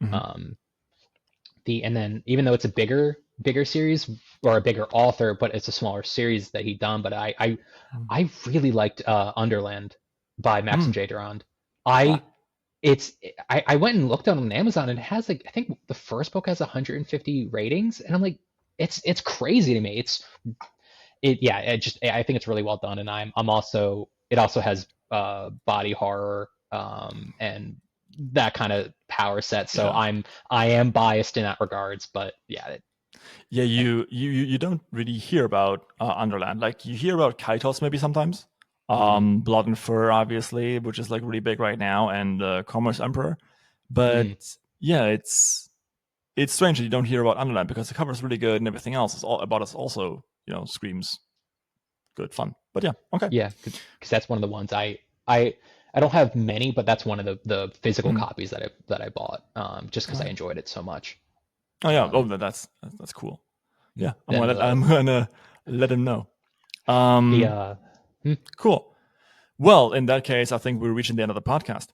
And then even though it's a bigger series or a bigger author, but it's a smaller series that he done. But I really liked Underland by Maxim J. Durand. I went and looked on Amazon, and it has like, I think the first book has 150 ratings, and I'm like, it's crazy to me. I think it's really well done, and I'm also, it also has body horror and that kind of power set. So I am biased in that regards, but yeah. You don't really hear about Underland. Like, you hear about Kaitos maybe sometimes. Blood and Fur, obviously, which is like really big right now, and Commerce Emperor. But yeah, it's it's strange that you don't hear about Underland because the cover is really good and everything else is all about us also, screams good fun. But yeah, okay. Yeah, because that's one of the ones I don't have many, but that's one of the physical copies that I bought, just because I enjoyed it so much. Oh yeah, that's cool. Yeah, I'm gonna let him know. Cool. Well, in that case, I think we're reaching the end of the podcast.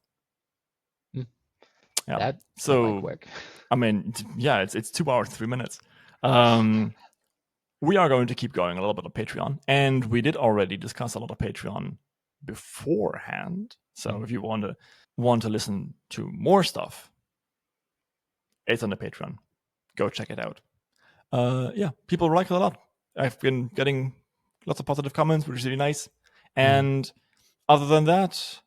Yeah. That so went quick. I mean, yeah, it's 2 hours 3 minutes. We are going to keep going a little bit of Patreon, and we did already discuss a lot of Patreon beforehand. So if you want to listen to more stuff, it's on the Patreon. Go check it out. Yeah, people like it a lot. I've been getting lots of positive comments, which is really nice. And other than that,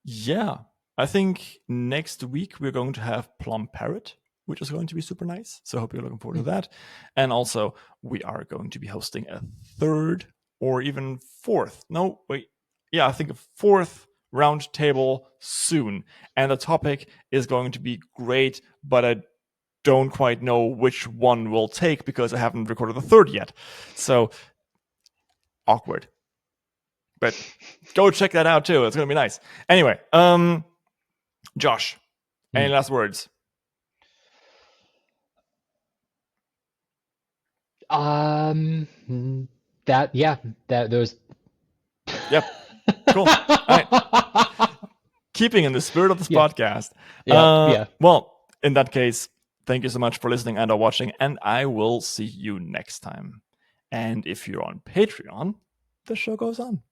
yeah, I think next week we're going to have Plum Parrot, which is going to be super nice. So I hope you're looking forward to that. And also, we are going to be hosting a third or even fourth. No, wait. Yeah, I think a fourth round table soon. And the topic is going to be great, but I don't quite know which one we'll take because I haven't recorded the third yet. So awkward. But go check that out too. It's going to be nice. Anyway, Josh, any last words? Those. Yep. Cool. All right. Keeping in the spirit of this podcast. Well, in that case, thank you so much for listening and or watching, and I will see you next time. And if you're on Patreon, the show goes on.